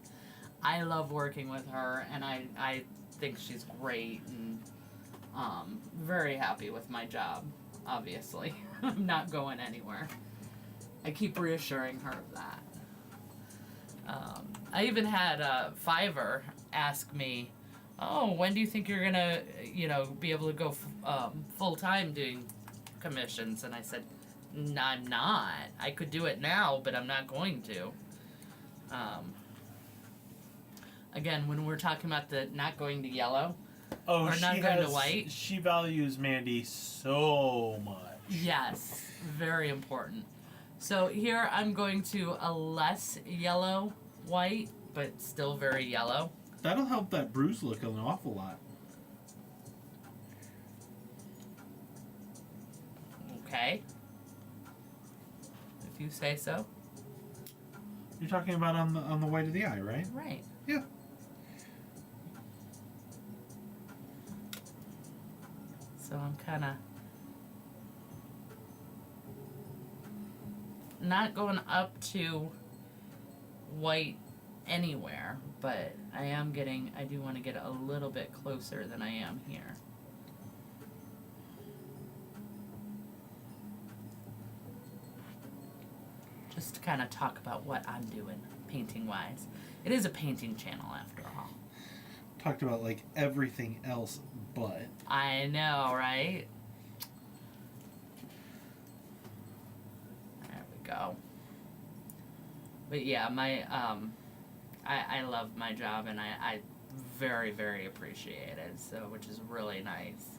I love working with her, and I think she's great, and very happy with my job, obviously. I'm not going anywhere. I keep reassuring her of that. I even had Fiverr ask me, oh, when do you think you're gonna, be able to go full-time doing commissions? And I said, I'm not. I could do it now, but I'm not going to. Again, when we're talking about the not going to yellow, or not going to white. She values Mandy so much. Yes, very important. So here I'm going to a less yellow white, but still very yellow. That'll help that bruise look an awful lot. Okay. If you say so. You're talking about on the white of the eye, right? Right. Yeah. So I'm kind of not going up to white anywhere, but I do want to get a little bit closer than I am here. Just to kind of talk about what I'm doing painting wise. It is a painting channel after all. Talked about like everything else but. I know, right? There we go. But yeah, I love my job, and I very, very appreciate it, so, which is really nice.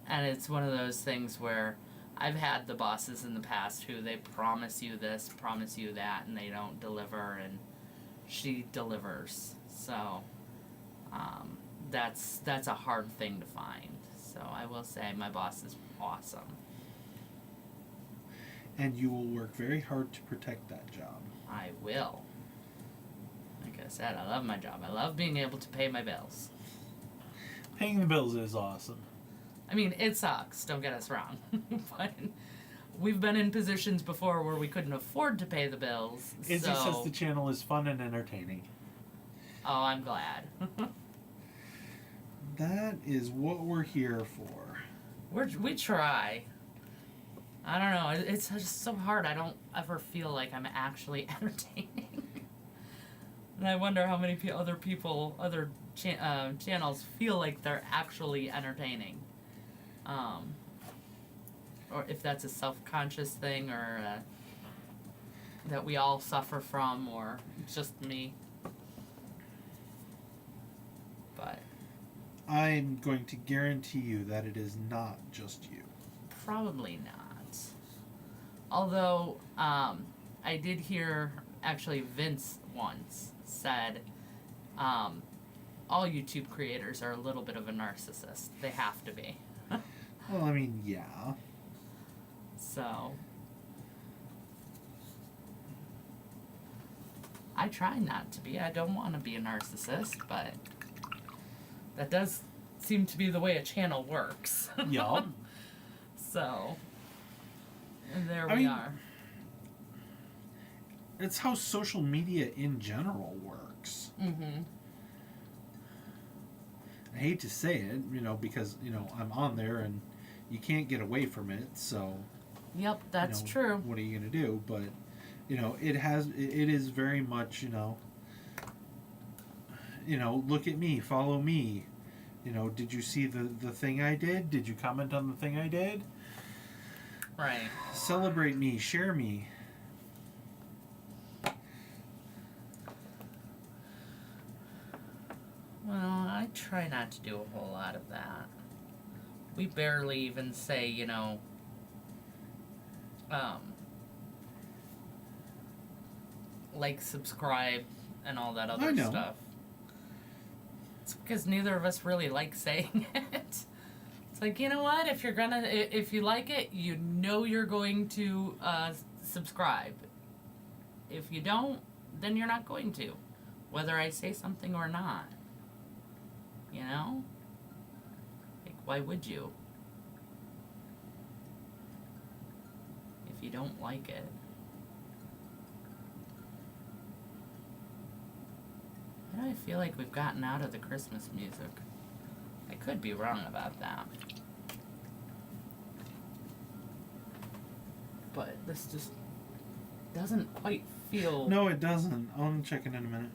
And it's one of those things where I've had the bosses in the past who they promise you this, promise you that, and they don't deliver, and she delivers. So that's a hard thing to find. So I will say my boss is awesome. And you will work very hard to protect that job. I will. Like I said, I love my job. I love being able to pay my bills. Paying the bills is awesome. I mean, it sucks, don't get us wrong. But we've been in positions before where we couldn't afford to pay the bills. Izzy says the channel is fun and entertaining. Oh, I'm glad. That is what we're here for. We try. I don't know. It's just so hard. I don't ever feel like I'm actually entertaining. And I wonder how many other channels feel like they're actually entertaining. Or if that's a self-conscious thing, or that we all suffer from, or it's just me. But I'm going to guarantee you that it is not just you. probably not. Although I did hear, actually Vince once said, all YouTube creators are a little bit of a narcissist. They have to be. Well, I mean, yeah. So I try not to be. I don't want to be a narcissist, but that does seem to be the way a channel works. Yup. So, and there I we mean, are. It's how social media in general works. Mm-hmm. I hate to say it, because, I'm on there and you can't get away from it, so... Yep, that's true. What are you going to do? But, it is very much, look at me, follow me. Did you see the thing I did? Did you comment on the thing I did? Right. Celebrate me, share me. Well, I try not to do a whole lot of that. We barely even say, like, subscribe, and all that other stuff. It's because neither of us really like saying it. It's like, you know what? If you like it, you're going to subscribe. If you don't, then you're not going to, whether I say something or not. Like, why would you? If you don't like it. Why do I feel like we've gotten out of the Christmas music? I could be wrong about that. But this just doesn't quite feel No, it doesn't. I'll check it in a minute.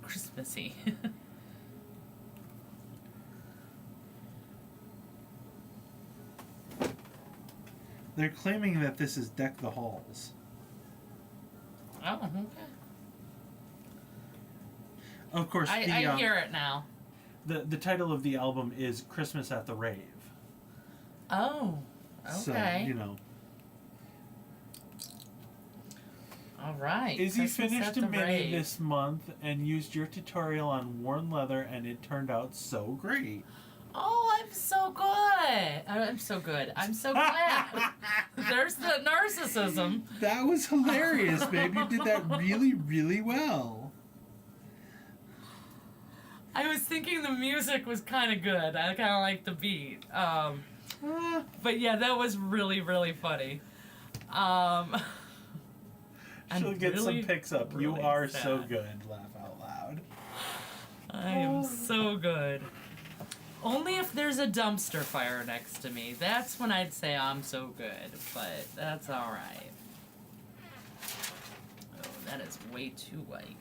Christmassy. They're claiming that this is Deck the Halls. Oh, okay. Of course, I hear it now. The title of the album is Christmas at the Rave. Oh, okay. So, All right. Izzy Christmas finished at a the mini rave. this month and used your tutorial on worn leather, and it turned out so great. Oh, I'm so good. I'm so good. I'm so glad. There's the narcissism. That was hilarious, babe. You did that really, really well. I was thinking the music was kind of good. I kind of like the beat. But yeah, that was really, really funny. She'll get really, some picks up. You really are sad. so good. Laugh out loud. I am so good. Only if there's a dumpster fire next to me. That's when I'd say I'm so good. But that's alright. Oh, that is way too white.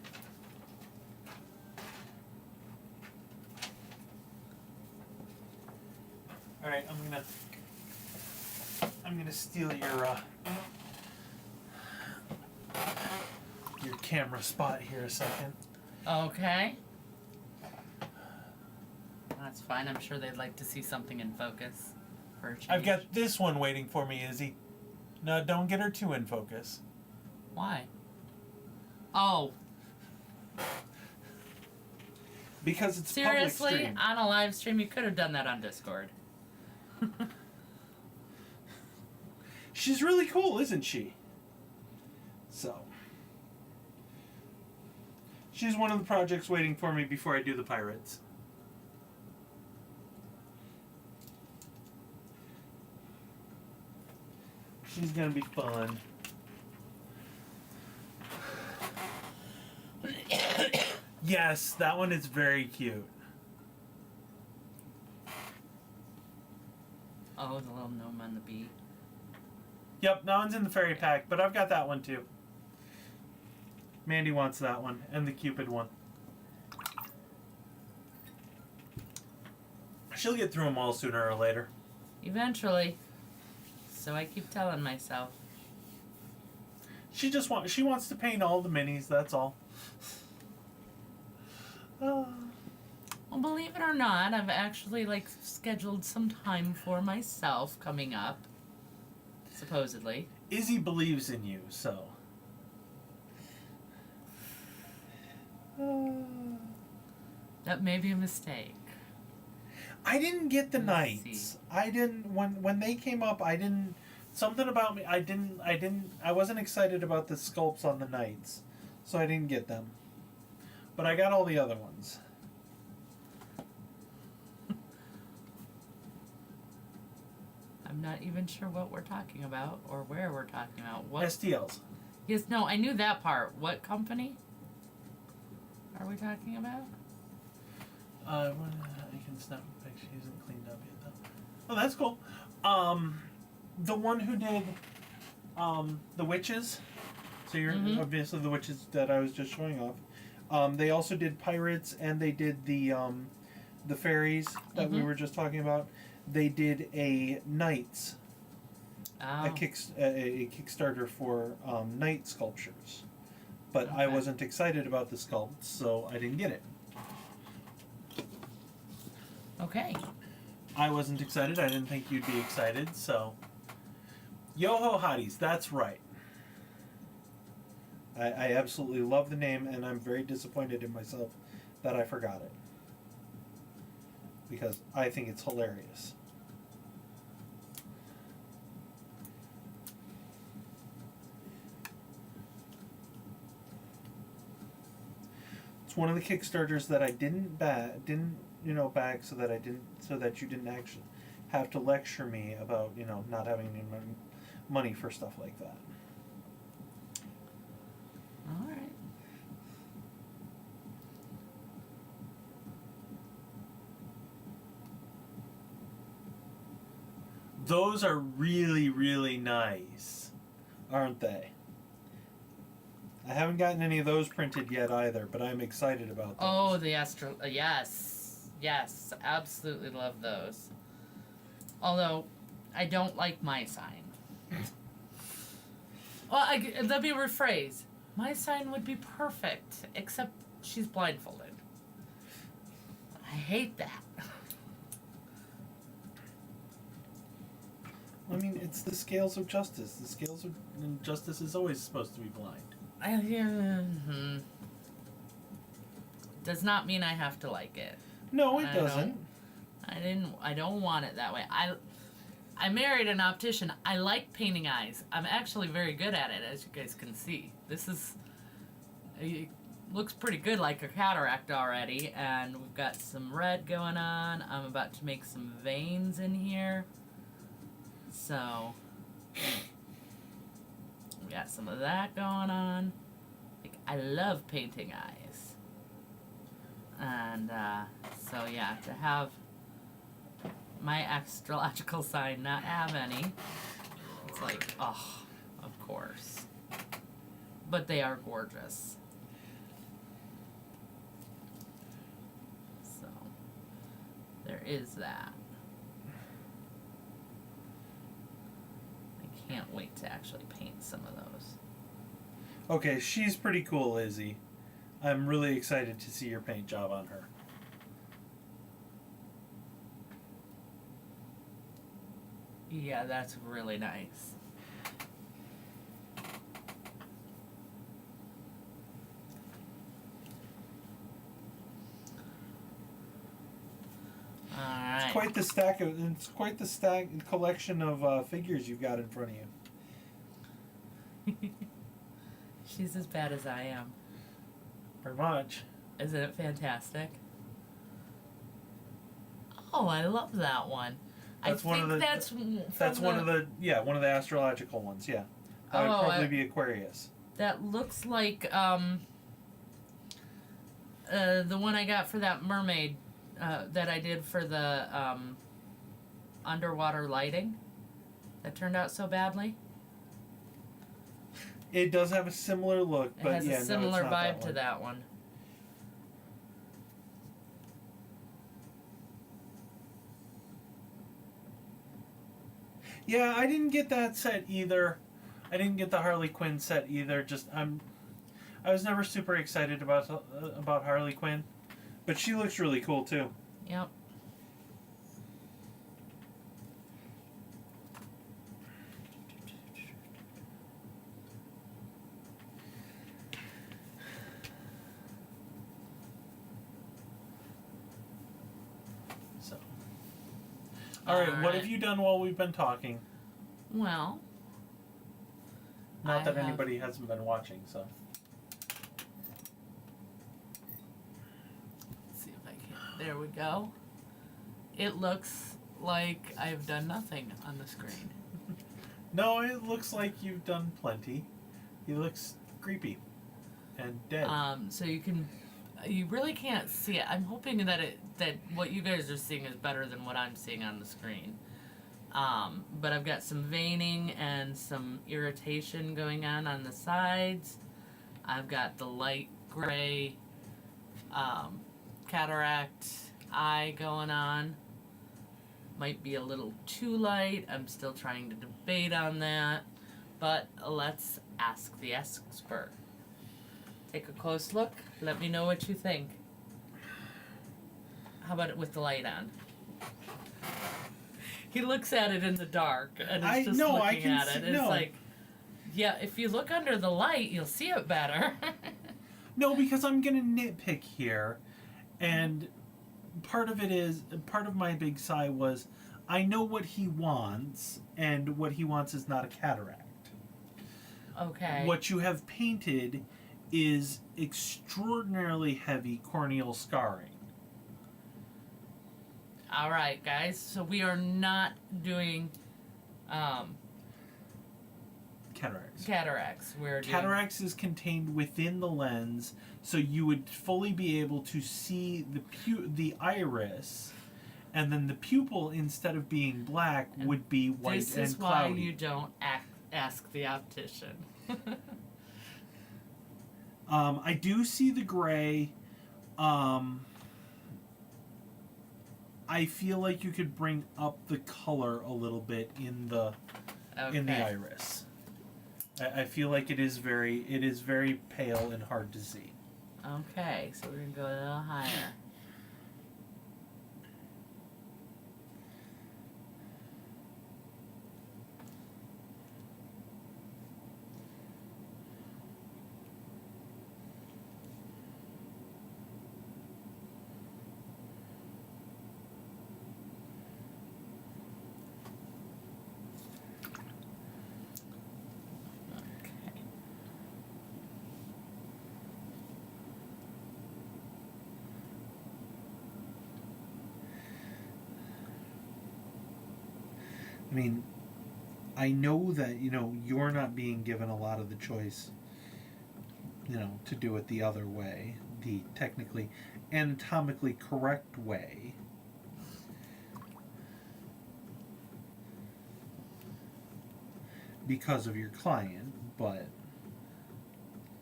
All right, I'm gonna steal your camera spot here a second. Okay. That's fine. I'm sure they'd like to see something in focus for a change. I've got this one waiting for me, Izzy. No, don't get her too in focus. Why? Oh. Because it's Seriously? public stream. On a live stream? You could have done that on Discord. She's really cool, isn't she? So. She's one of the projects waiting for me before I do the pirates. She's gonna be fun. Yes, that one is very cute. Oh, the little gnome on the bee. Yep, that one's in the fairy pack, but I've got that one too. Mandy wants that one, and the Cupid one. She'll get through them all sooner or later. Eventually. So I keep telling myself. She wants to paint all the minis, that's all. Well, believe it or not, I've actually scheduled some time for myself coming up. Supposedly. Izzy believes in you, so. That may be a mistake. I didn't get the Let's knights. see. I didn't when they came up. I didn't. Something about me. I wasn't excited about the sculpts on the knights, so I didn't get them. But I got all the other ones. I'm not even sure what we're talking about or where we're talking about. What? STLs. Yes, no, I knew that part. What company are we talking about? You can snap a picture. She hasn't cleaned up yet, though. Oh, that's cool. The one who did, the witches. So you're obviously the witches that I was just showing off. They also did pirates, and they did the fairies that we were just talking about. They did a knights. Oh. A Kickstarter for knight sculptures. But Okay. I wasn't excited about the sculpts, so I didn't get it. Okay. I wasn't excited. I didn't think you'd be excited, so. Yo-Ho Hotties, that's right. I absolutely love the name, and I'm very disappointed in myself that I forgot it. Because I think it's hilarious. It's one of the Kickstarters that I didn't back so that you didn't actually have to lecture me about not having any money for stuff like that. All right. Those are really, really nice, aren't they? I haven't gotten any of those printed yet either, but I'm excited about those. Oh, the Astro... yes. Yes, absolutely love those. Although, I don't like my sign. Well, let me rephrase. My sign would be perfect, except she's blindfolded. I hate that. I mean, it's the scales of justice. The scales of justice is always supposed to be blind. Does not mean I have to like it. No, it doesn't. I don't want it that way. I married an optician. I like painting eyes. I'm actually very good at it, as you guys can see. This is, it looks pretty good, like a cataract already. And we've got some red going on. I'm about to make some veins in here. So, we got some of that going on. Like, I love painting eyes. And, so yeah, to have my astrological sign not have any, it's like, oh, of course. But they are gorgeous. So, there is that. I can't wait to actually paint some of those. Okay, she's pretty cool, Izzy. I'm really excited to see your paint job on her. Yeah, that's really nice. Alright. It's quite the stack collection of figures you've got in front of you. She's as bad as I am. Pretty much. Isn't it fantastic? Oh, I love that one. That's I one think of the. that's One of the one of the astrological ones. Yeah, that would probably be Aquarius. That looks like the one I got for that mermaid that I did for the underwater lighting that turned out so badly. It does have a similar look, but it has yeah, a similar no, it's not vibe that to that one. Yeah, I didn't get that set either. I didn't get the Harley Quinn set either. I was never super excited about Harley Quinn, but she looks really cool too. Yep. So, all right, what have you done while we've been talking? Well, not that anybody hasn't been watching, so. Let's see if I can. There we go. It looks like I've done nothing on the screen. No, it looks like you've done plenty. He looks creepy and dead. So you really can't see it. I'm hoping that what you guys are seeing is better than what I'm seeing on the screen. But I've got some veining and some irritation going on the sides. I've got the light gray cataract eye going on. Might be a little too light. I'm still trying to debate on that. But let's ask the expert. Take a close look. Let me know what you think. How about it with the light on? He looks at it in the dark and is just looking at it. It's like, yeah, if you look under the light, you'll see it better. No, because I'm gonna nitpick here, and part of my big sigh was, I know what he wants, and what he wants is not a cataract. Okay. What you have painted is extraordinarily heavy corneal scarring. All right, guys. So we are not doing cataracts. Cataracts is contained within the lens, so you would fully be able to see the iris, and then the pupil, instead of being black, would be white and cloudy. This is why you don't ask the optician. I do see the gray. I feel like you could bring up the color a little bit in the iris. I feel like it is very pale and hard to see. Okay, so we're gonna go a little higher. I mean, I know that, you're not being given a lot of the choice, to do it the other way, the technically anatomically correct way. Because of your client, but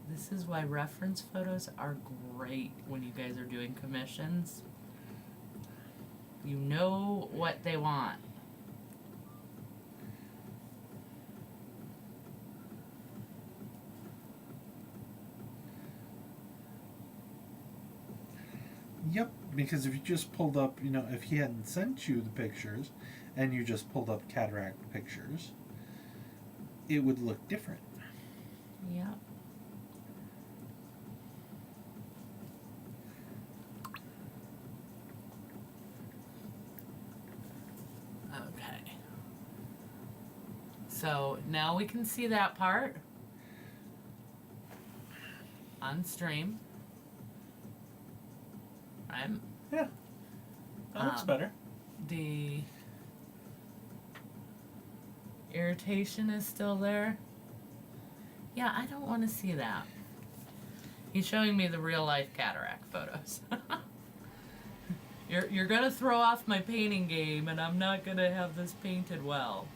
This is why reference photos are great when you guys are doing commissions. You know what they want. yep, because if you just pulled up, if he hadn't sent you the pictures and you just pulled up cataract pictures, it would look different. Yep. Okay. So now we can see that part on stream. Right? Yeah, that looks better. The irritation is still there. Yeah, I don't want to see that. He's showing me the real life cataract photos. You're gonna throw off my painting game, and I'm not gonna have this painted well.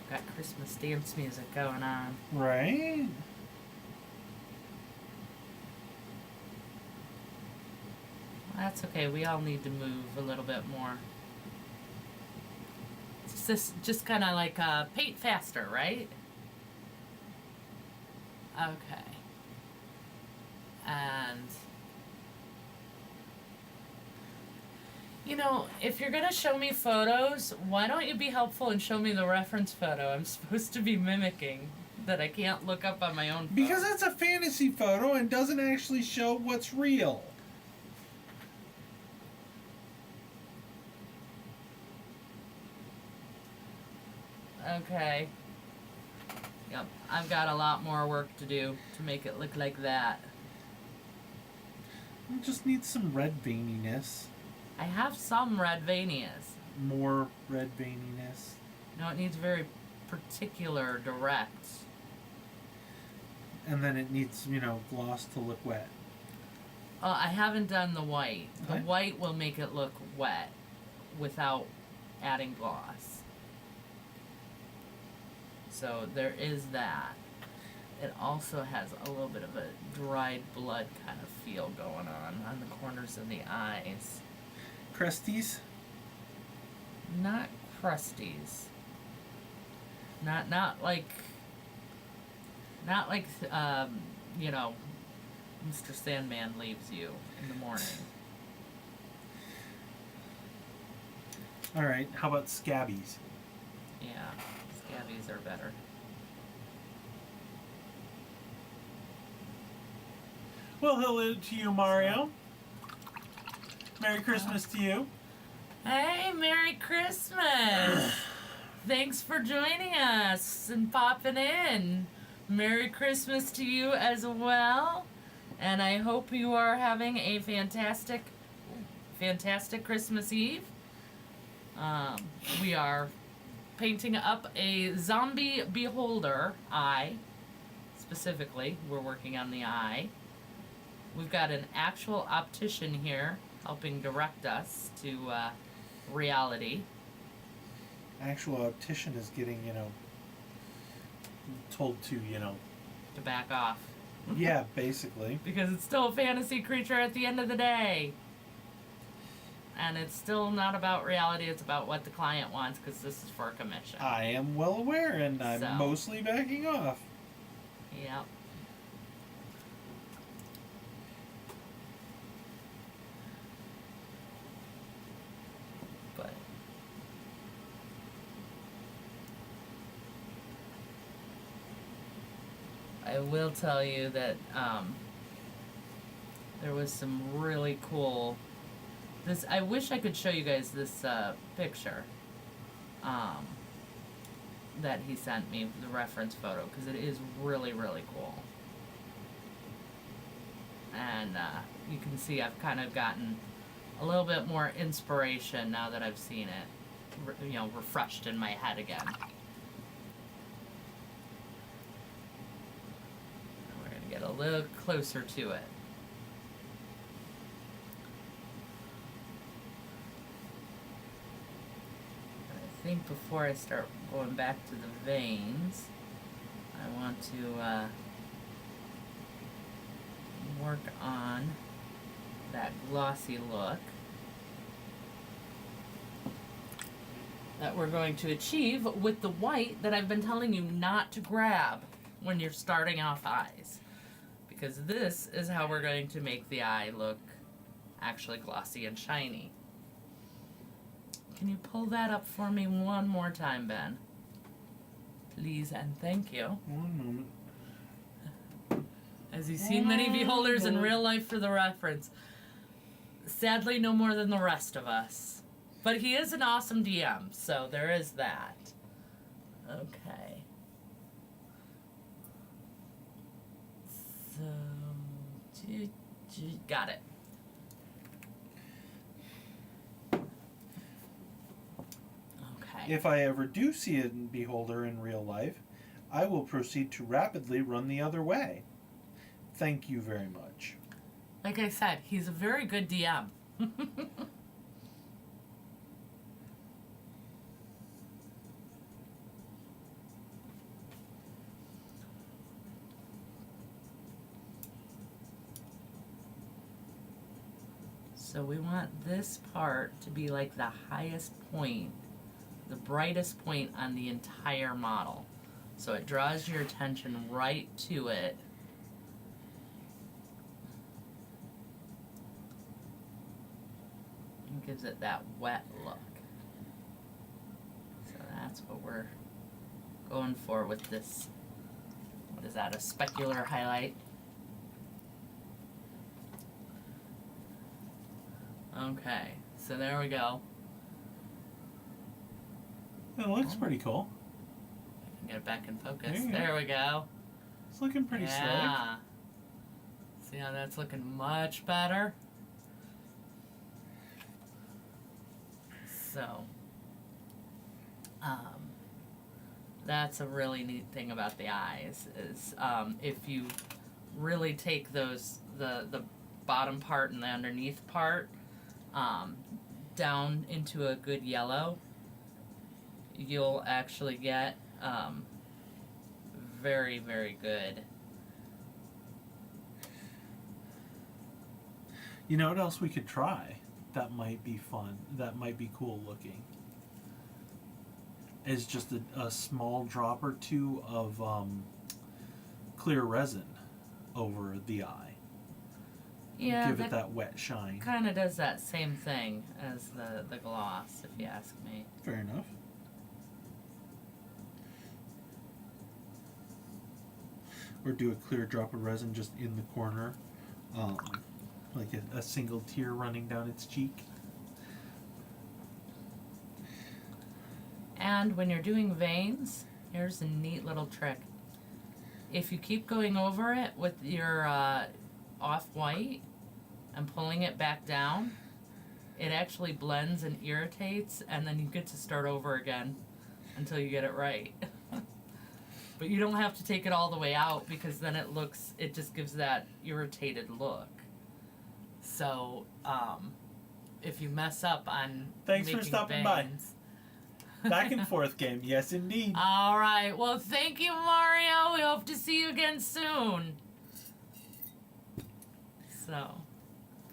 Got Christmas dance music going on. Right? That's okay. We all need to move a little bit more. It's just kind of like paint faster, right? Okay. And if you're gonna show me photos, why don't you be helpful and show me the reference photo I'm supposed to be mimicking that I can't look up on my own phone? Because it's a fantasy photo and doesn't actually show what's real. Okay. Yep, I've got a lot more work to do to make it look like that. It just needs some red veininess. I have some red veininess. More red veininess. No, it needs very particular, direct. And then it needs, gloss to look wet. I haven't done the white. The Okay. white will make it look wet without adding gloss. So there is that. It also has a little bit of a dried blood kind of feel going on the corners of the eyes. Crusties? Not crusties. Not like Mr. Sandman leaves you in the morning. Alright, how about scabbies? Yeah, scabbies are better. Well, hello to you, Mario. Merry Christmas to you. Hey, Merry Christmas! Thanks for joining us and popping in. Merry Christmas to you as well. And I hope you are having a fantastic Christmas Eve. We are painting up a zombie beholder eye. Specifically, we're working on the eye. We've got an actual optician here helping direct us to reality. Actual optician is getting, told to, To back off. yeah, basically. Because it's still a fantasy creature at the end of the day. And it's still not about reality, it's about what the client wants, because this is for a commission. I am well aware, and I'm So. mostly backing off. Yep. But I will tell you that there was some really cool This, I wish I could show you guys this picture that he sent me, the reference photo, because it is really, really cool. And you can see I've kind of gotten a little bit more inspiration now that I've seen it, refreshed in my head again. We're going to get a little closer to it. I think before I start going back to the veins, I want to work on that glossy look that we're going to achieve with the white that I've been telling you not to grab when you're starting off eyes, because this is how we're going to make the eye look actually glossy and shiny. Can you pull that up for me one more time, Ben? Please and thank you. One moment. As you've seen many beholders in real life for the reference. Sadly, no more than the rest of us. But he is an awesome DM, so there is that. Okay. So, got it. Okay. If I ever do see a beholder in real life, I will proceed to rapidly run the other way. Thank you very much. Like I said, he's a very good DM. So we want this part to be like the highest point, the brightest point on the entire model. So it draws your attention right to it. And gives it that wet look. So that's what we're going for with this. What is that, a specular highlight? Okay, so there we go. It looks pretty cool. I can get it back in focus. There you There we go. It's looking pretty Yeah. See how that's looking much better? So, that's a really neat thing about the eyes is if you really take those the bottom part and the underneath part down into a good yellow, you'll actually get very, very good. You know what else we could try that might be fun, that might be cool looking? Is just a small drop or two of clear resin over the eye. Yeah, Give it that wet shine. Kind of does that same thing as the gloss, if you ask me. Fair enough. Or do a clear drop of resin just in the corner, like a single tear running down its cheek. And when you're doing veins, here's a neat little trick. If you keep going over it with your off-white and pulling it back down, it actually blends and irritates, and then you get to start over again until you get it right. But you don't have to take it all the way out, because then it just gives that irritated look. So, if you mess up on Thanks for making stopping veins, Back and forth game, yes indeed. all right. Well, thank you, Mario. We hope to see you again soon. So,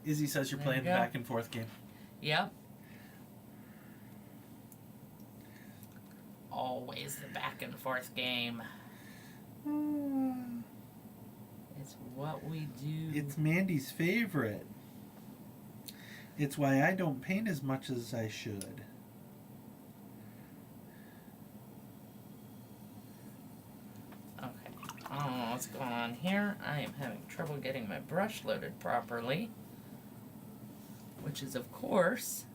Izzy says you're There playing you the go. back and forth game. yep. Always the back and forth game. It's what we do. It's Mandy's favorite. It's why I don't paint as much as I should. Okay. I don't know what's going on here. I am having trouble getting my brush loaded properly. Which which is, of course,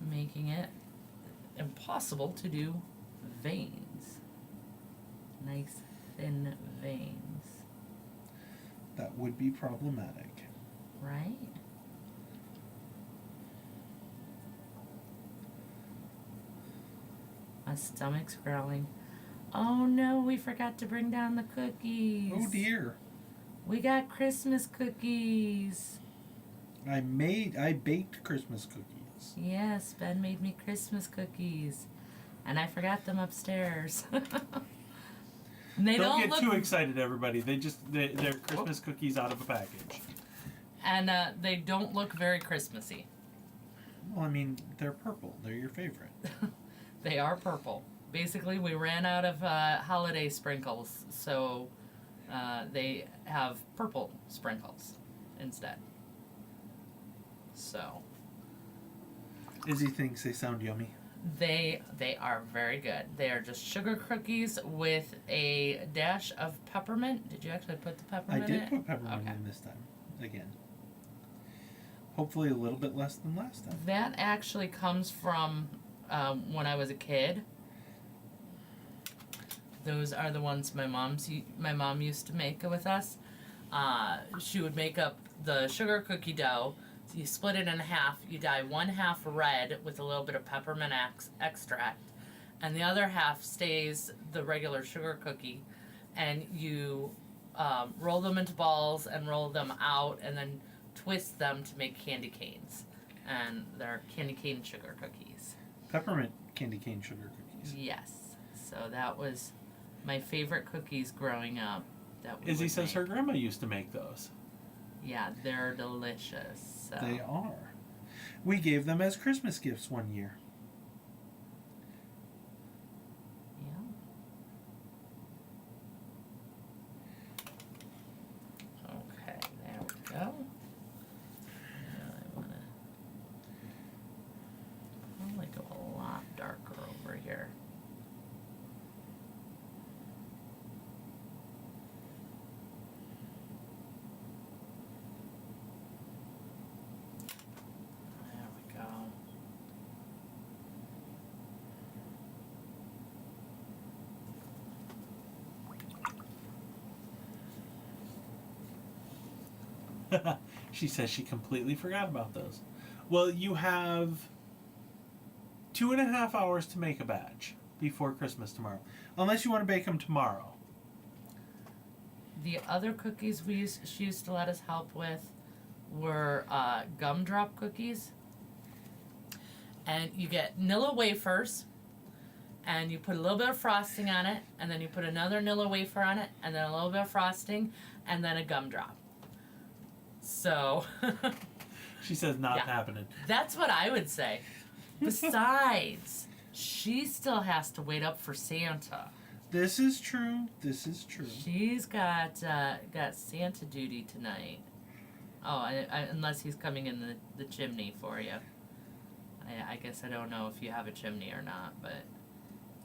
making it impossible to do veins. Nice, thin veins. That would be problematic. Right? My stomach's growling. Oh no, we forgot to bring down the cookies. Oh dear. We got Christmas cookies. I baked Christmas cookies. Yes, Ben made me Christmas cookies. And I forgot them upstairs. And they Don't get look, too excited, everybody. They're Christmas cookies out of a package. and they don't look very Christmassy. Well, I mean, they're purple. They're your favorite. They are purple. Basically, we ran out of holiday sprinkles, so they have purple sprinkles instead. So Izzy thinks they sound yummy. they are very good. They are just sugar cookies with a dash of peppermint. Did you actually put the I peppermint in did it? put peppermint Okay. in this time. Again. Hopefully a little bit less than last time. That actually comes from when I was a kid. Those are the ones my mom used to make with us. She would make up the sugar cookie dough. So you split it in half. You dye one half red with a little bit of peppermint extract, and the other half stays the regular sugar cookie. And you roll them into balls and roll them out, and then twist them to make candy canes. And they're candy cane sugar cookies. Peppermint candy cane sugar cookies. Yes. So that was my favorite cookies growing up. That we Izzy would says make. her grandma used to make those. Yeah, they're delicious. So. They are. We gave them as Christmas gifts one year. Yeah. Okay, there we go. Now I want to probably go a lot darker over here. There we go. She says she completely forgot about those. Well, you have 2.5 hours to make a batch before Christmas tomorrow. Unless you want to bake them tomorrow. The other cookies she used to let us help with were gumdrop cookies. And you get Nilla wafers, and you put a little bit of frosting on it, and then you put another Nilla wafer on it, and then a little bit of frosting, and then a gumdrop. So She says not Yeah. happening. that's what I would say. Besides, she still has to wait up for Santa. This is true. This is true. She's got Santa duty tonight. Oh, unless he's coming in the chimney for you. I guess I don't know if you have a chimney or not, but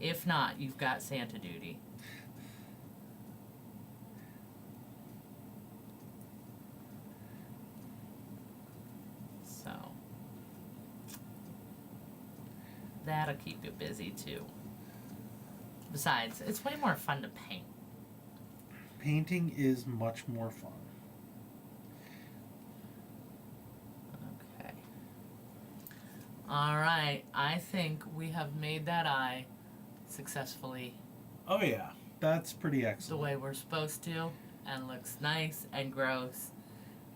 if not, you've got Santa duty. So that'll keep you busy too. Besides, it's way more fun to paint. Painting is much more fun. Okay. All right. I think we have made that eye successfully Oh yeah, that's pretty the excellent. way we're supposed to, and looks nice and gross,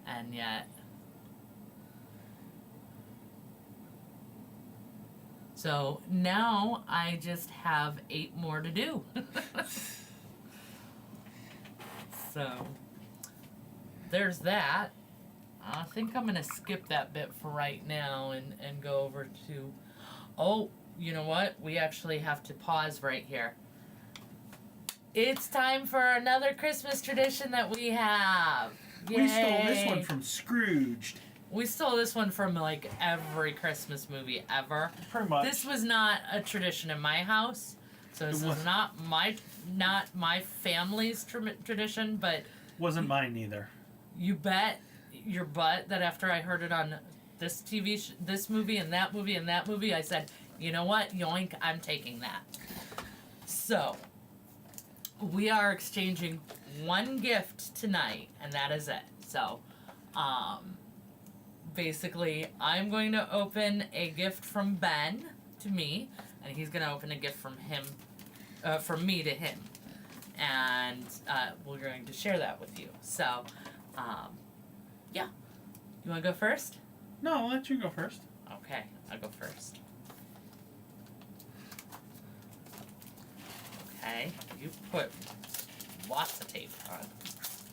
and yet. So now I just have 8 more to do. So there's that. I think I'm gonna skip that bit for right now and go over to. Oh, you know what? We actually have to pause right here. It's time for another Christmas tradition that we have. We stole this Yay. one from Scrooged. We stole this one from like every Christmas movie ever. Pretty much. This was not a tradition in my house, so this It is was- not my family's tradition. But Wasn't mine either. you bet your butt that after I heard it on this this movie and that movie and that movie. I said, you know what, yoink, I'm taking that. So, we are exchanging one gift tonight, and that is it. So, basically, I'm going to open a gift from Ben to me, and he's going to open a gift from him, from me to him. And we're going to share that with you. So, yeah. You want to go first? No, I'll let you go first. Okay, I'll go first. Okay, you put lots of tape on.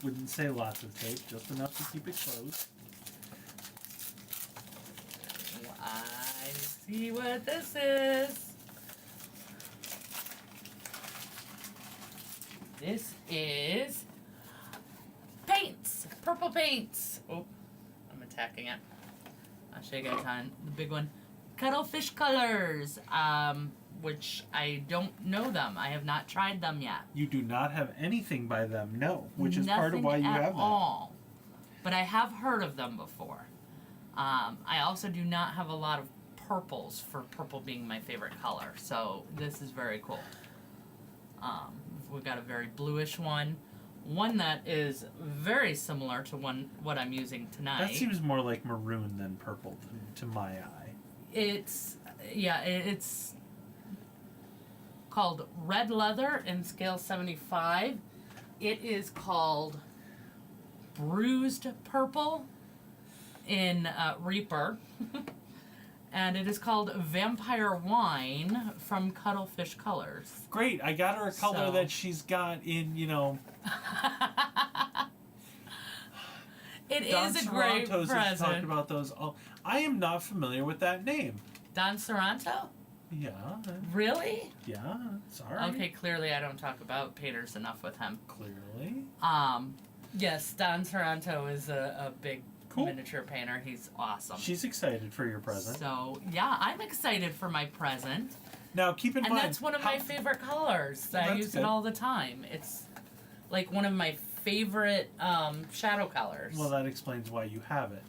Wouldn't say lots of tape, just enough to keep it closed. I see what this is. This is paints, purple paints. Oh, I'm attacking it. I'll show you guys on the big one. Cuttlefish colors, which I don't know them. I have not tried them yet. You do not have anything by them, no, which is Nothing part of why you at have that. all. But I have heard of them before. I also do not have a lot of purples, for purple being my favorite color. So this is very cool. We've got a very bluish one that is very similar to what I'm using tonight. That seems more like maroon than purple to my eye. It's called Red Leather in scale 75. It is called Bruised Purple in Reaper. And it is called Vampire Wine from Cuttlefish Colors. Great, I got her a color that she's got in, It Don is a great Serranto's has talked present. about those. Oh, I am not familiar with that name. Don Serranto? Yeah. Really? Yeah, sorry. Okay, clearly I don't talk about painters enough with him. Clearly. Yes, Don Serranto is a big Cool. miniature painter. He's awesome. She's excited for your present. So, yeah, I'm excited for my present. Now, keep in And mind... that's one of my favorite colors. I That's use good. it all the time. It's like one of my favorite shadow colors. Well, that explains why you have it.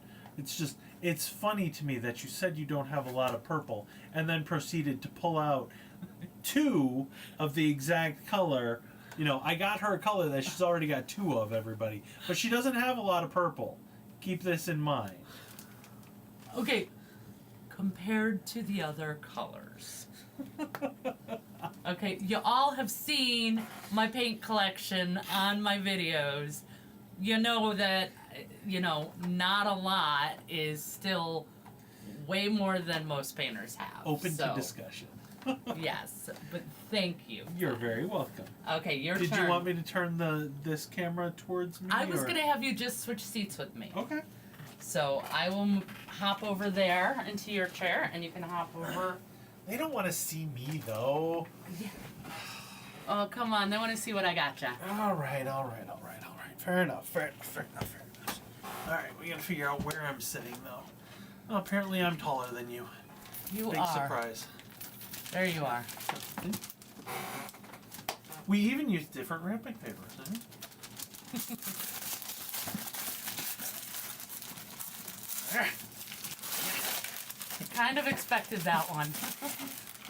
It's funny to me that you said you don't have a lot of purple and then proceeded to pull out two of the exact color. I got her a color that she's already got two of, everybody. But she doesn't have a lot of purple. Keep this in mind. Okay, compared to the other colors. Okay, you all have seen my paint collection on my videos. You know that, not a lot is still way more than most painters have. Open to discussion. Yes, but thank you. You're very welcome. Okay, your Did turn. you want me to turn this camera towards me? I was going to have you just switch seats with me. Okay. So I will hop over there into your chair, and you can hop over. They don't want to see me, though. Yeah. Oh, come on. They want to see what I got ya. All right. Fair enough. All right, we got to figure out where I'm sitting, though. Well, apparently I'm taller than you. You Big are. surprise. There you are. We even use different wrapping papers, huh? Kind of expected that one.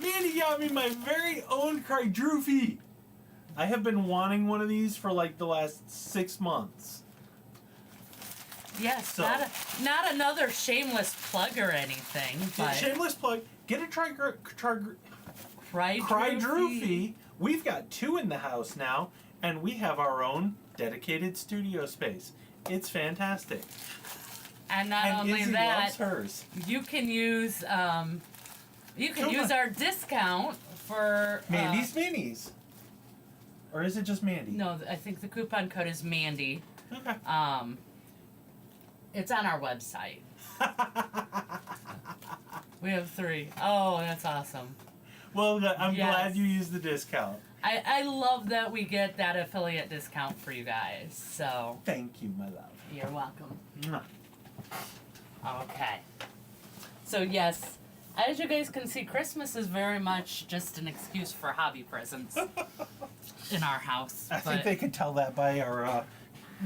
Mandy got me my very own Crydroofy. I have been wanting one of these for like the last 6 months. Yes, So- not another shameless plug or anything, but Shameless plug. Get a Crydroofy. We've got 2 in the house now, and we have our own dedicated studio space. It's fantastic. And not And only Izzy that, loves hers. you can use Come on. our discount for Mandy's Minis. Or is it just Mandy? No, I think the coupon code is Mandy. Okay. It's on our website. We have 3. Oh, that's awesome. Well, I'm Yes. glad you used the discount. I love that we get that affiliate discount for you guys. So Thank you, my love. you're welcome. Mwah. Okay. So yes, as you guys can see, Christmas is very much just an excuse for hobby presents in our house. I think they could tell that by our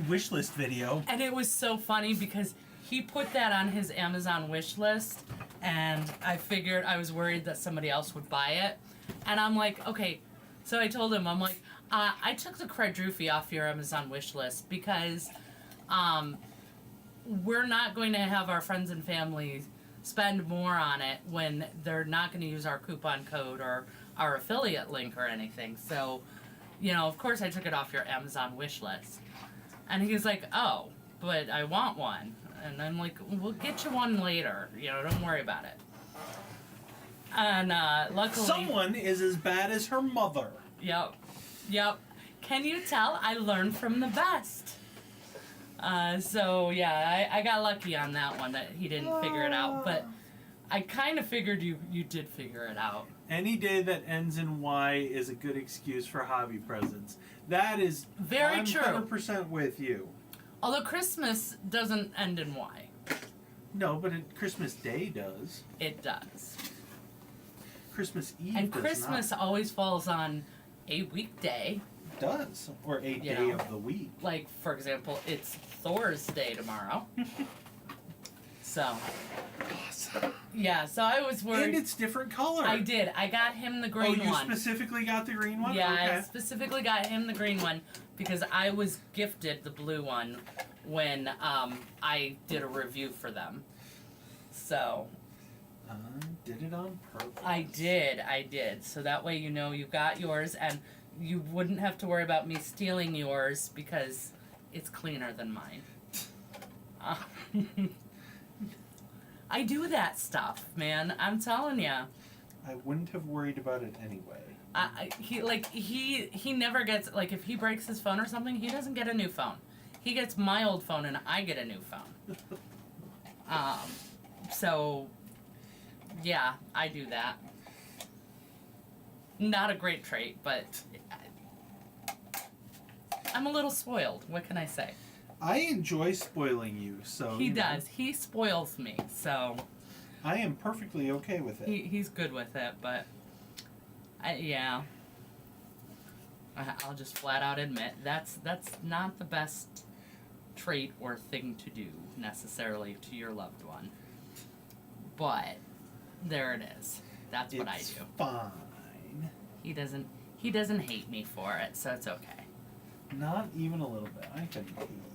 wish list video. And it was so funny because he put that on his Amazon wish list, and I was worried that somebody else would buy it, and I'm like, okay. So I told him, I'm like, I took the quadruffy off your Amazon wish list because we're not going to have our friends and family spend more on it when they're not going to use our coupon code or our affiliate link or anything. So, of course I took it off your Amazon wish list. And he's like, oh, but I want one. And I'm like, we'll get you one later. Don't worry about it. And luckily... Someone is as bad as her mother. Yep. Can you tell? I learned from the best. So, yeah, I got lucky on that one that he didn't figure it out. But I kind of figured you did figure it out. Any day that ends in Y is a good excuse for hobby presents. That is very true. 100% with you. Although Christmas doesn't end in Y. No, but Christmas Day does. It does. Christmas Eve and does Christmas not. always falls on a weekday. Does. Or a day of the week. Like, for example, it's Thor's Day tomorrow. So. Awesome. Yeah, so I was worried. And it's different color. I did. I got him the green one. Oh, you specifically got the green one? Yeah, okay. I specifically got him the green one because I was gifted the blue one when I did a review for them. So. Did it on purpose. I did. So that way you got yours and you wouldn't have to worry about me stealing yours because it's cleaner than mine. I do that stuff, man. I'm telling you. I wouldn't have worried about it anyway. He never gets, like, if he breaks his phone or something, he doesn't get a new phone. He gets my old phone and I get a new phone. So, yeah, I do that. Not a great trait, but I'm a little spoiled. What can I say? I enjoy spoiling you, so... He does. He spoils me, so... I am perfectly okay with it. He's good with it, but... yeah. I'll just flat out admit, that's not the best trait or thing to do, necessarily, to your loved one. But, there it is. That's what I do. It's fine. He doesn't hate me for it, so it's okay. Not even a little bit. I couldn't hate you.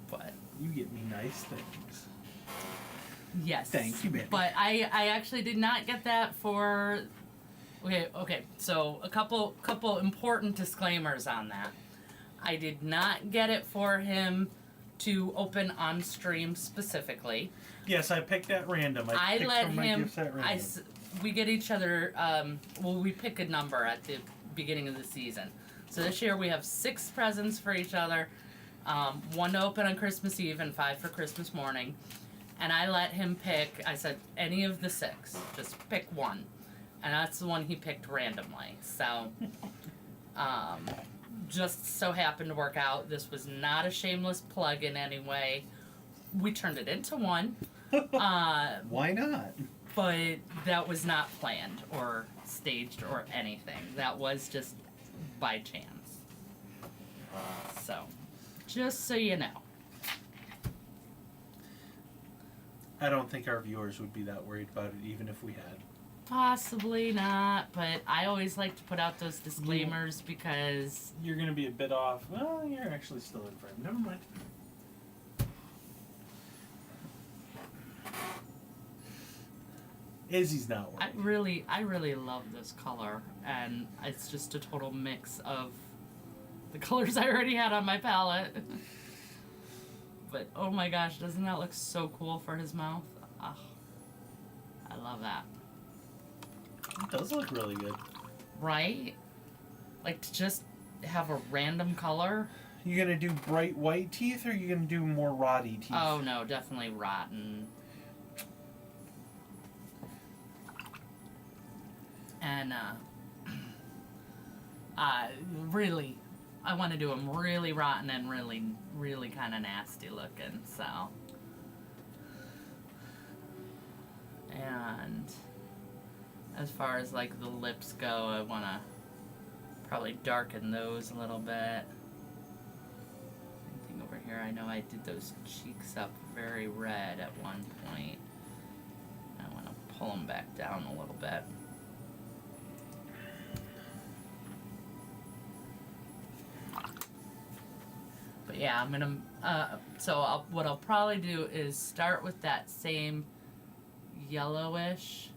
But you get me nice things. Yes. Thank you, baby. But I actually did not get that for... Okay, so a couple important disclaimers on that. I did not get it for him to open on stream specifically. Yes, I picked at random. I picked let from my him... gifts at random. We get each other... we pick a number at the beginning of the season. So this year we have 6 presents for each other. 1 to open on Christmas Eve and 5 for Christmas morning. And I let him pick, I said, any of the 6. Just pick one. And that's the one he picked randomly. So, just so happened to work out. This was not a shameless plug in any way. We turned it into one. Why not? But that was not planned or staged or anything. That was just by chance. So, just so you know. I don't think our viewers would be that worried about it, even if we had. Possibly not, but I always like to put out those disclaimers because... You're going to be a bit off. Well, you're actually still in frame. Never mind. Izzy's not worried. I really love this color, and it's just a total mix of the colors I already had on my palette. But, oh my gosh, doesn't that look so cool for his mouth? Oh, I love that. It does look really good. Right? Like, to just have a random color. You gonna do bright white teeth, or you gonna do more rotty teeth? Oh, no, definitely rotten. And, really, I want to do them really rotten and really, really kind of nasty looking, so. And as far as, like, the lips go, I want to probably darken those a little bit. Same thing over here. I know I did those cheeks up very red at one point. I want to pull them back down a little bit. But yeah, I'm gonna. What I'll probably do is start with that same yellowish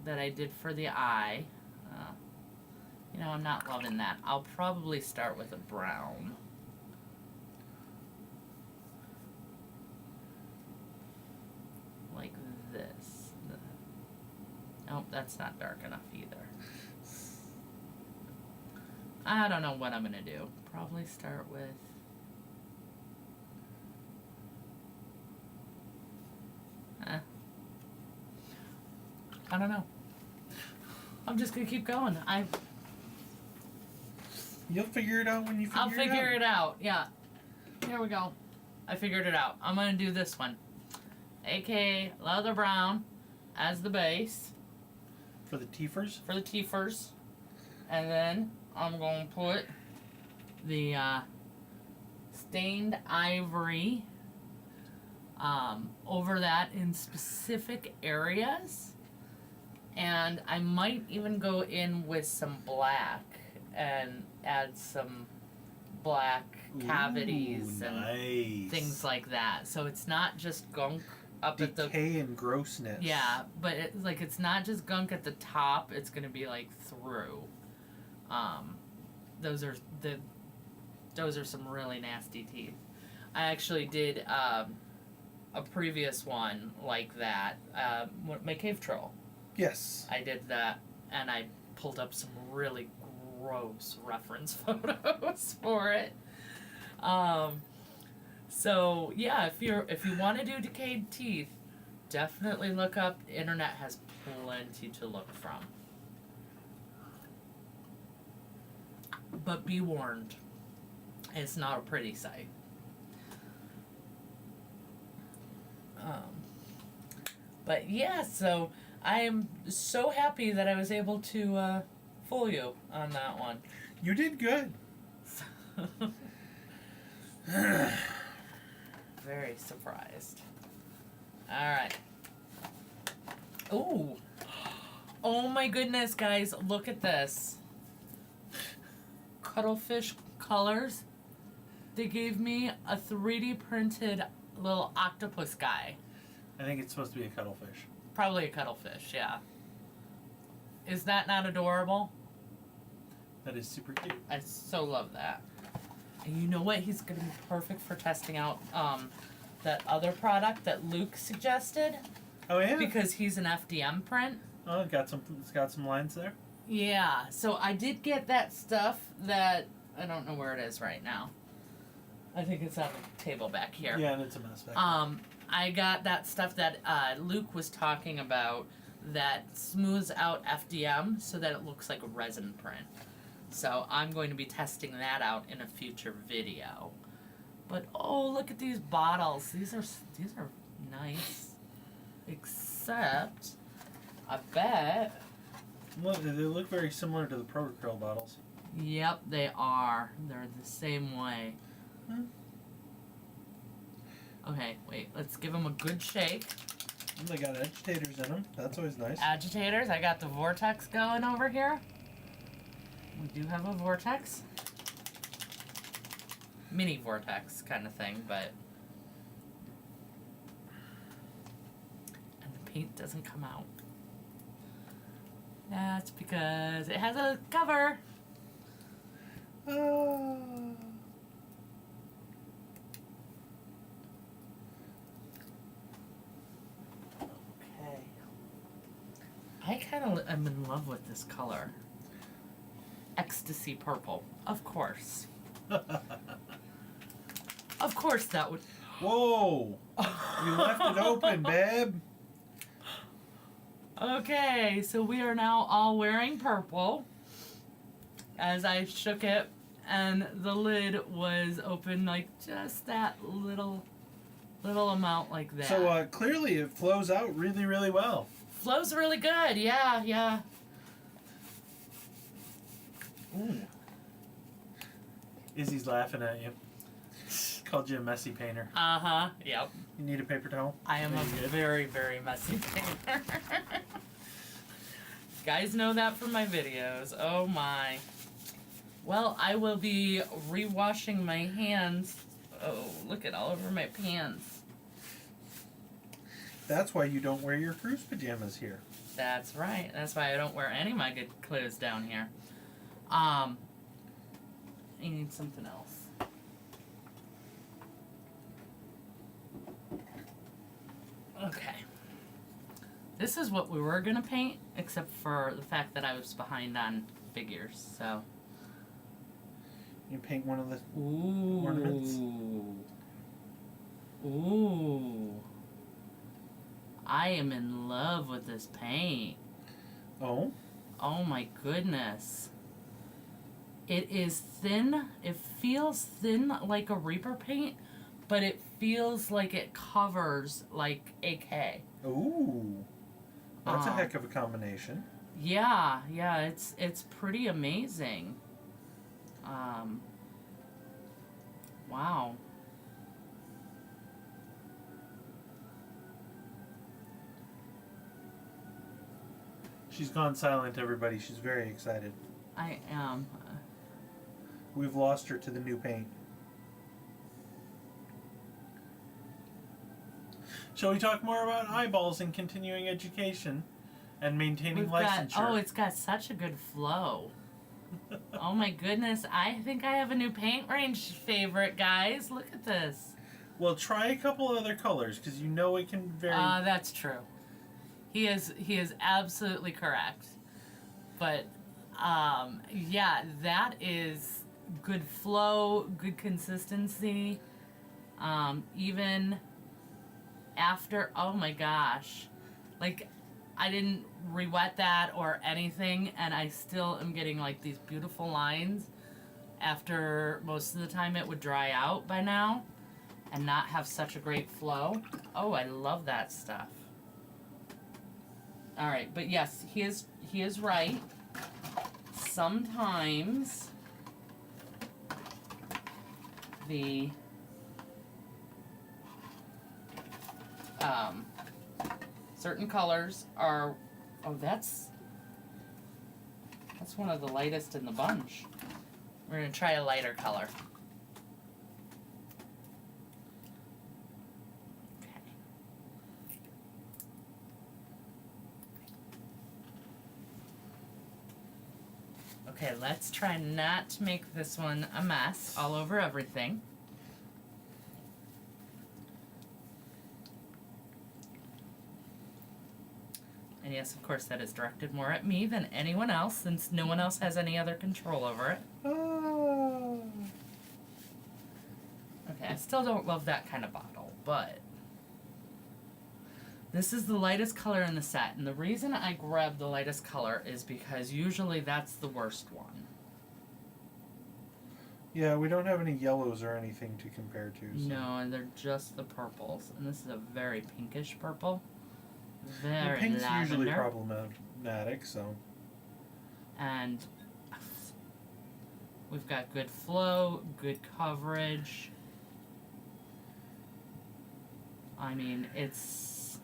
that I did for the eye. You know, I'm not loving that. I'll probably start with a brown. Like this. Nope, that's not dark enough either. I don't know what I'm gonna do. Probably start with I don't know. I'm just gonna keep going. You'll figure it out when you figure it out. I'll figure it out. Yeah. Here we go. I figured it out. I'm gonna do this one. aka leather brown as the base. For the teethers? For the teethers. And then I'm going to put the stained ivory over that in specific areas. And I might even go in with some black and add some black cavities and things like that. So it's not just gunk up at the decay and grossness. Yeah, but it's not just gunk at the top. It's gonna be like through. Those are some really nasty teeth. I actually did a previous one like that. My cave troll. Yes. I did that, and I pulled up some really gross reference photos for it. So yeah, if you want to do decayed teeth, definitely look up. The internet has plenty to look from. But be warned, it's not a pretty sight. But yeah, so I am so happy that I was able to fool you on that one. You did good. Very surprised. Alright. Ooh. Oh my goodness, guys. Look at this. Cuttlefish colors. They gave me a 3D printed little octopus guy. I think it's supposed to be a cuttlefish. Probably a cuttlefish, yeah. Is that not adorable? That is super cute. I so love that. And you know what? He's going to be perfect for testing out that other product that Luke suggested. Oh, yeah? Because he's an FDM print. Oh, it's got some lines there? Yeah. So I did get that stuff that... I don't know where it is right now. I think it's on the table back here. Yeah, and it's a mess back there. I got that stuff that Luke was talking about that smooths out FDM so that it looks like a resin print. So I'm going to be testing that out in a future video. But oh, look at these bottles. These are nice. Except, I bet. Look, they look very similar to the Protocurl bottles. Yep, they are. They're the same way. Hmm. Okay, wait. Let's give them a good shake. They got agitators in them. That's always nice. Agitators. I got the vortex going over here. We do have a vortex. Mini vortex kind of thing, but... And the paint doesn't come out. That's because it has a cover. Oh. Okay. I kind of am in love with this color. Ecstasy purple. Of course. Of course that would... Whoa! You left it open, babe. Okay, so we are now all wearing purple. As I shook it, and the lid was open like just that little amount like that. So clearly it flows out really, really well. Flows really good, yeah. Ooh. Izzy's laughing at you. Called you a messy painter. Uh-huh. Yep. You need a paper towel? I am a very, very messy painter. Guys know that from my videos. Oh my. Well, I will be re-washing my hands. Oh, look at all over my pants. That's why you don't wear your cruise pajamas here. That's right. That's why I don't wear any of my good clothes down here. I need something else. Okay. This is what we were gonna paint, except for the fact that I was behind on figures, so. You paint one of the Ooh. ornaments? Ooh. I am in love with this paint. Oh? Oh my goodness. It is thin. It feels thin like a Reaper paint, but it feels like it covers like AK. Ooh. That's a heck of a combination. Yeah, it's pretty amazing. Wow. She's gone silent, everybody. She's very excited. I am. We've lost her to the new paint. Shall we talk more about eyeballs and continuing education and maintaining licensure? It's got such a good flow. Oh my goodness, I think I have a new paint range favorite, guys. Look at this. Well, try a couple other colors, because you know it can vary. That's true. He is absolutely correct. But, yeah, that is good flow, good consistency. Even after, oh my gosh. Like, I didn't re-wet that or anything, and I still am getting like these beautiful lines after most of the time it would dry out by now and not have such a great flow. Oh, I love that stuff. All right, but yes, he is right. Sometimes the certain colors are, oh, that's one of the lightest in the bunch. We're gonna try a lighter color. Okay, let's try not to make this one a mess all over everything. And yes, of course, that is directed more at me than anyone else, since no one else has any other control over it. Oh. Okay, I still don't love that kind of bottle, but this is the lightest color in the set, and the reason I grabbed the lightest color is because usually that's the worst one. Yeah, we don't have any yellows or anything to compare to. So. No, and they're just the purples, and this is a very pinkish purple. Well, Very pink's lavender. usually problematic, so. And we've got good flow, good coverage. I mean, it's...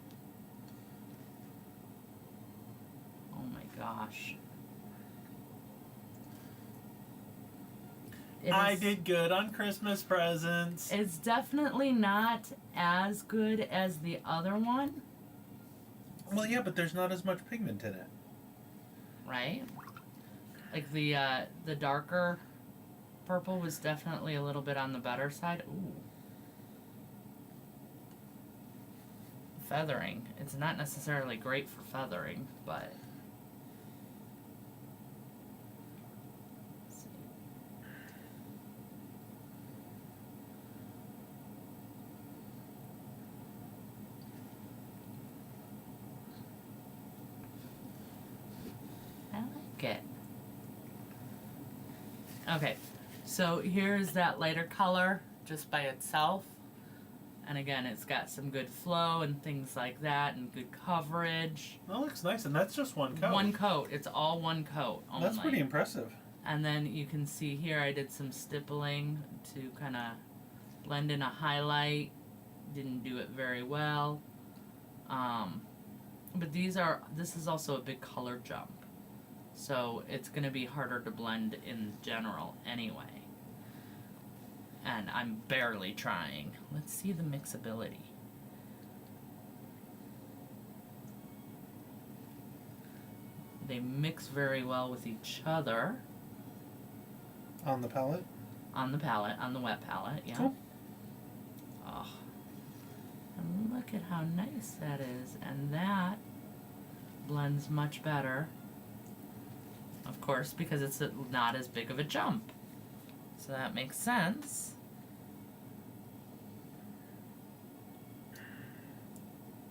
Oh my gosh. I did good on Christmas presents. It's definitely not as good as the other one. Well, yeah, but there's not as much pigment in it. Right? Like the darker purple was definitely a little bit on the better side. Ooh. Feathering. It's not necessarily great for feathering, but... Let's see. I like it. Okay, so here's that lighter color just by itself. And again, it's got some good flow and things like that and good coverage. That looks nice, and that's just one coat. One coat. It's all one coat only. That's pretty impressive. And then you can see here I did some stippling to kind of blend in a highlight. Didn't do it very well. But this is also a big color jump. So it's going to be harder to blend in general anyway. And I'm barely trying. Let's see the mixability. They mix very well with each other. On the palette? On the palette, on the wet palette, yeah. Cool. Oh. And look at how nice that is. And that blends much better. Of course, because it's not as big of a jump. So that makes sense.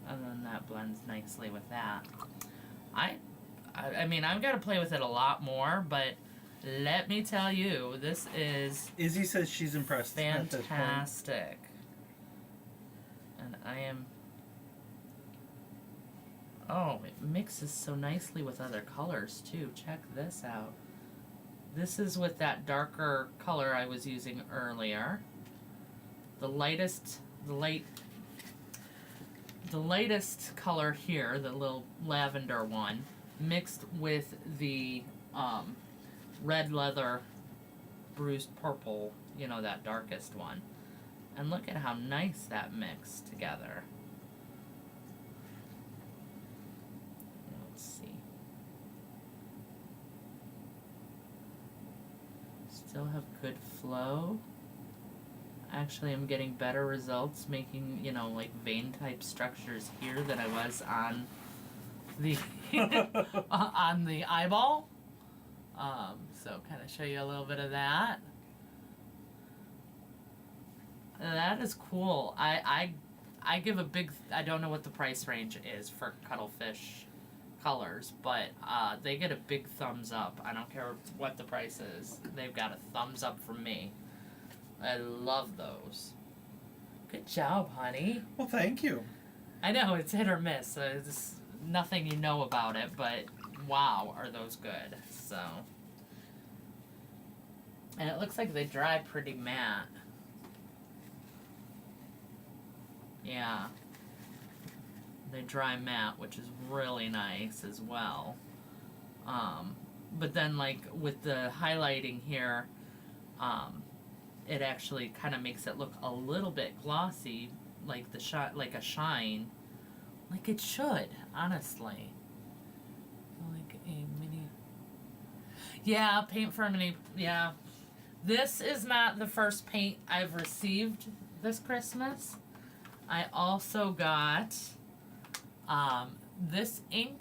And then that blends nicely with that. I mean, I've got to play with it a lot more, but let me tell you, this is Izzy says she's impressed. fantastic. And I am... Oh, it mixes so nicely with other colors, too. Check this out. This is with that darker color I was using earlier. The latest color here, the little lavender one, mixed with the red leather bruised purple, you know, that darkest one. And look at how nice that mixed together. Let's see. Still have good flow. Actually, I'm getting better results making, you know, like vein type structures here than I was on the on the eyeball. So kind of show you a little bit of that. That is cool. I give a big, I don't know what the price range is for cuttlefish colors, but they get a big thumbs up. I don't care what the price is. They've got a thumbs up from me. I love those. Good job, honey. Well, thank you. I know, it's hit or miss. It's nothing you know about it, but wow, are those good. So. And it looks like they dry pretty matte. Yeah. They dry matte, which is really nice as well. But then, like, with the highlighting here, it actually kind of makes it look a little bit glossy, like like a shine, like it should, honestly. Like a mini. Yeah, paint for a mini. Yeah, this is not the first paint I've received this Christmas. I also got this ink,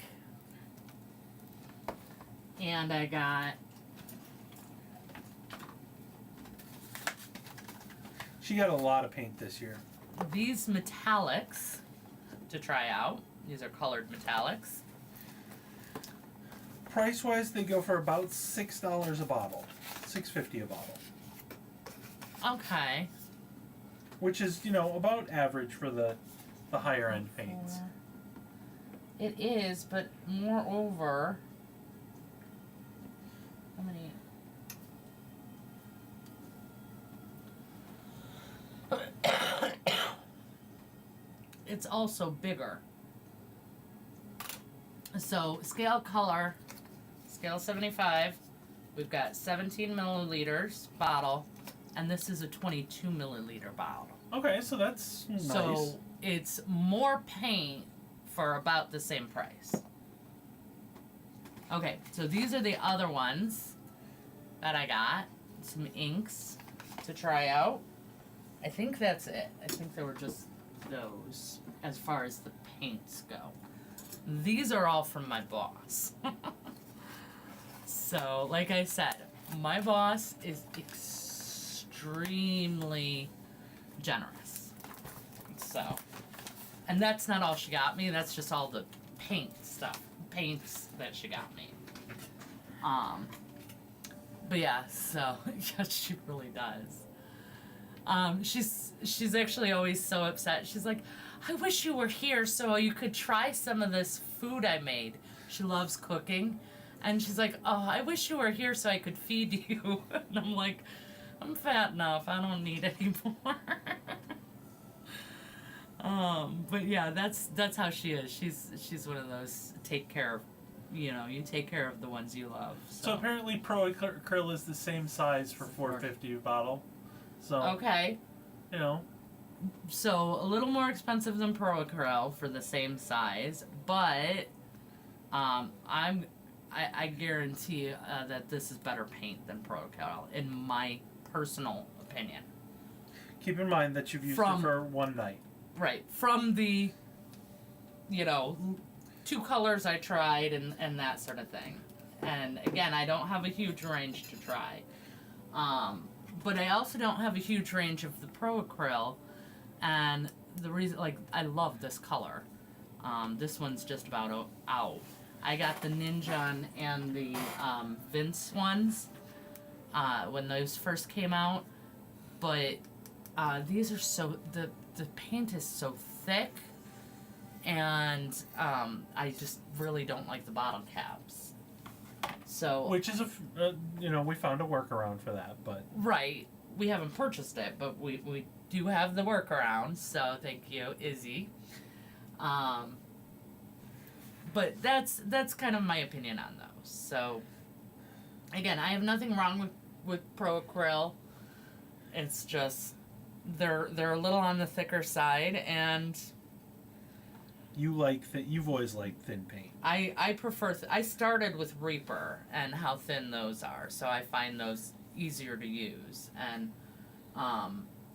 and I got. She got a lot of paint this year. These metallics to try out. These are colored metallics. Price-wise, they go for about $6 a bottle. $6.50 a bottle. Okay. Which is, you know, about average for the higher-end paints. It is, but moreover... How many... It's also bigger. So scale color, scale 75, we've got 17 milliliters bottle, and this is a 22 milliliter bottle. Okay, so that's nice. So it's more paint for about the same price. Okay, so these are the other ones that I got. Some inks to try out. I think that's it. I think there were just those as far as the paints go. These are all from my boss. So, like I said, my boss is extremely generous. So, and that's not all she got me. That's just all the paints that she got me. But yeah, so yeah, she really does. She's actually always so upset. She's like, I wish you were here so you could try some of this food I made. She loves cooking. And she's like, oh, I wish you were here so I could feed you. And I'm like, I'm fat enough. I don't need any more. But yeah, that's how she is. She's one of those take care of, you take care of the ones you love. So apparently Pro Acryl is the same size for $4.50 a bottle. So okay. You know. So a little more expensive than Pro Acryl for the same size, but I guarantee that this is better paint than Pro Acryl, in my personal opinion. Keep in mind that you've used it for one night. Right. From the, 2 colors I tried and that sort of thing. And again, I don't have a huge range to try. But I also don't have a huge range of the Pro Acryl. And the reason, I love this color. This one's just about out. I got the Ninja and the Vince ones when those first came out. But these are so, the paint is so thick. And I just really don't like the bottle caps. So, which is we found a workaround for that, but right, we haven't purchased it, but we do have the workaround. So thank you, Izzy. But that's kind of my opinion on those. So again, I have nothing wrong with Pro Acryl. It's just they're a little on the thicker side, and you've always liked thin paint. I prefer I started with Reaper and how thin those are, so I find those easier to use. And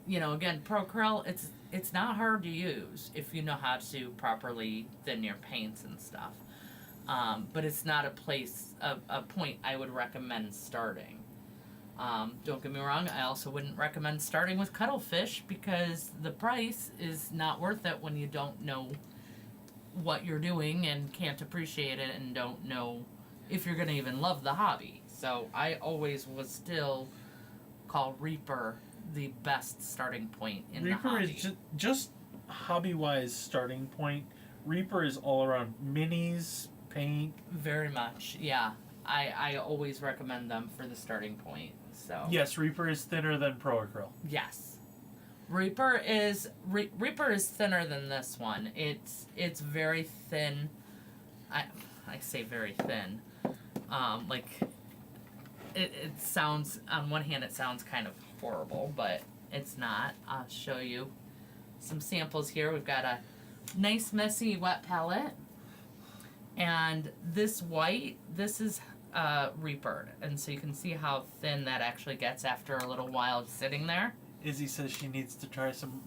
again, Pro Acryl, it's not hard to use if you know how to properly thin your paints and stuff. But it's not a point I would recommend starting. Don't get me wrong, I also wouldn't recommend starting with Cuttlefish, because the price is not worth it when you don't know what you're doing and can't appreciate it and don't know if you're going to even love the hobby. So I always was still call Reaper the best starting point in Reaper the hobby. Is just hobby-wise starting point. Reaper is all around minis, paint. Very much, yeah. I always recommend them for the starting point. So yes, Reaper is thinner than Pro Acryl. Yes. Reaper is thinner than this one. It's very thin. I say very thin. It sounds, on one hand it sounds kind of horrible, but it's not. I'll show you some samples here. We've got a nice messy wet palette, and this white, this is Reapered, and so you can see how thin that actually gets after a little while sitting there. Izzy says she needs to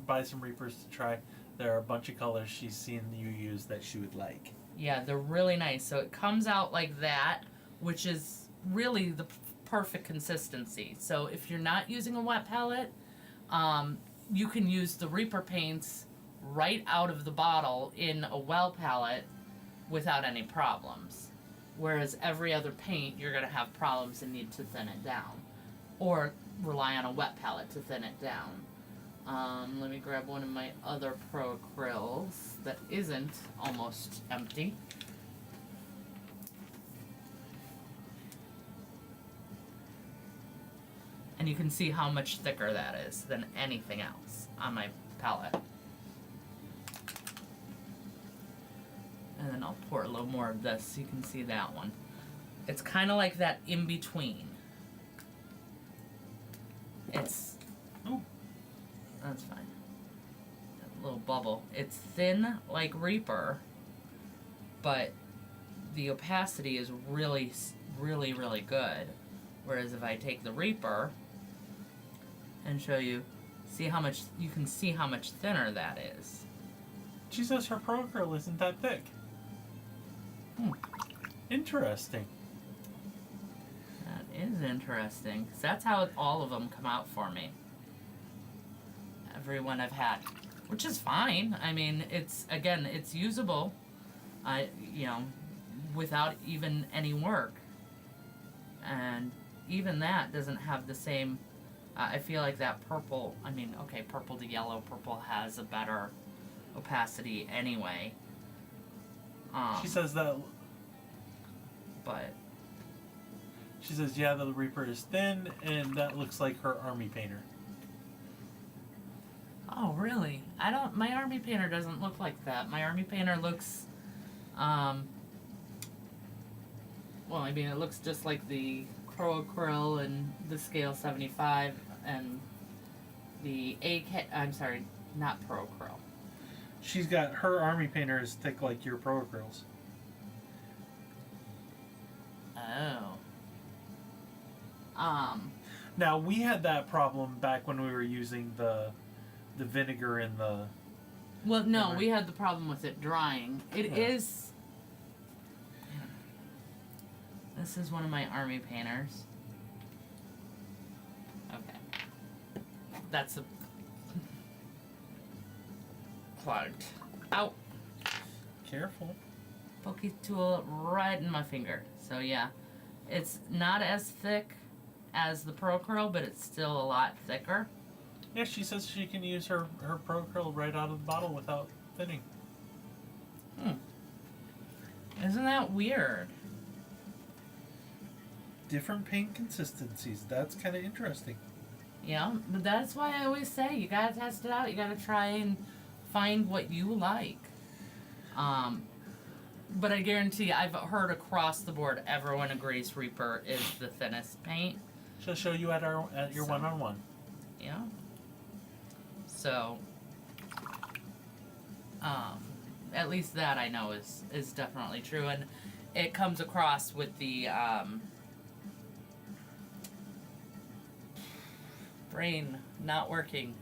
buy some Reapers to try. There are a bunch of colors she's seen you use that she would like. Yeah, they're really nice. So it comes out like that, which is really the perfect consistency. So if you're not using a wet palette, you can use the Reaper paints right out of the bottle in a well palette without any problems. Whereas every other paint, you're going to have problems and need to thin it down. Or rely on a wet palette to thin it down. Let me grab one of my other Pro Acryls that isn't almost empty. And you can see how much thicker that is than anything else on my palette. And then I'll pour a little more of this so you can see that one. It's kind of like that in between. It's, oh, that's fine. That little bubble. It's thin like Reaper, but the opacity is really, really, really good. Whereas if I take the Reaper and show you, you can see how much thinner that is. She says her Pro Acryl isn't that thick. Interesting. That is interesting, because that's how all of them come out for me. Every one I've had, which is fine. I mean, it's usable, without even any work. And even that doesn't have the same, I feel like that purple, purple to yellow, purple has a better opacity anyway. She says that. But She says, yeah, the Reaper is thin, and that looks like her army painter. Oh, really? My army painter doesn't look like that. My army painter looks, well, I mean, it looks just like the Crow Krill and the Scale 75 and the I'm sorry, not Pro Krill. She's got, her army painter is thick like your Pro Grills. Oh. Now, we had that problem back when we were using the vinegar in the... Well, no, we had the problem with it drying. It is... This is one of my army painters. Okay. That's a... Plugged. Ow! Careful. Pokey tool right in my finger. So yeah, it's not as thick as the Pro Curl, but it's still a lot thicker. Yeah, she says she can use her Pro Curl right out of the bottle without thinning. Isn't that weird? Different paint consistencies. That's kind of interesting. Yeah, but that's why I always say you gotta test it out. You gotta try and find what you like. But I guarantee you, I've heard across the board, everyone agrees Reaper is the thinnest paint. She'll show you at your one-on-one. Yeah. So, at least that I know is definitely true, and it comes across with the brain not working,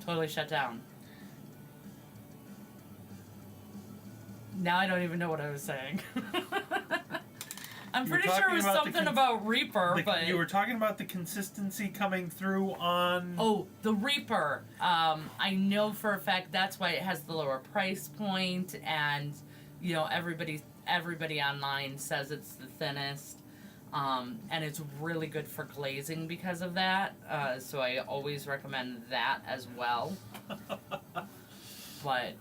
totally shut down. Now I don't even know what I was saying. I'm pretty sure it was something about Reaper, but... You were talking about the consistency coming through on... Oh, the Reaper. I know for a fact that's why it has the lower price point, and, you know, everybody online says it's the thinnest. And it's really good for glazing because of that. So I always recommend that as well. But...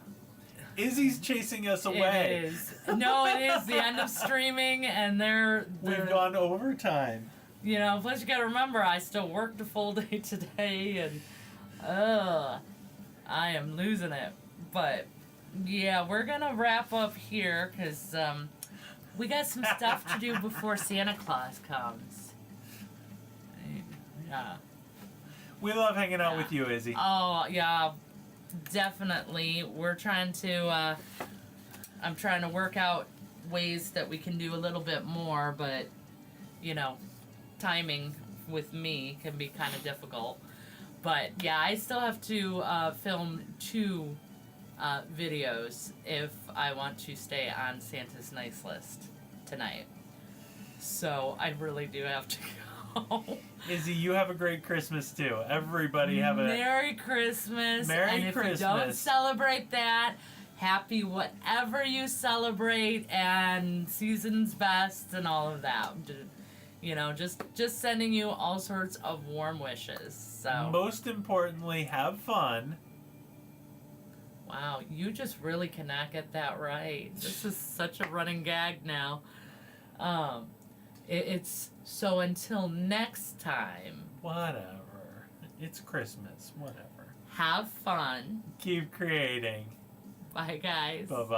Izzy's chasing us away. It is. No, it is the end of streaming, and they're We've gone overtime. You know, plus you gotta remember, I still worked a full day today, and I am losing it. But yeah, we're gonna wrap up here because we got some stuff to do before Santa Claus comes. Yeah. We love hanging out with you, Izzy. Oh yeah. Definitely. We're trying to, I'm trying to work out ways that we can do a little bit more, but, you know, timing with me can be kind of difficult. But, yeah, I still have to film 2 videos if I want to stay on Santa's nice list tonight. So, I really do have to go. Izzy, you have a great Christmas too. Everybody have a Merry Christmas. Merry Christmas. If you don't celebrate that, happy whatever you celebrate, and season's best and all of that. You know, just sending you all sorts of warm wishes. So most importantly, have fun. Wow, you just really cannot get that right. This is such a running gag now. It's so until next time. Whatever. It's Christmas. Whatever. Have fun. Keep creating. Bye, guys. Bye-bye.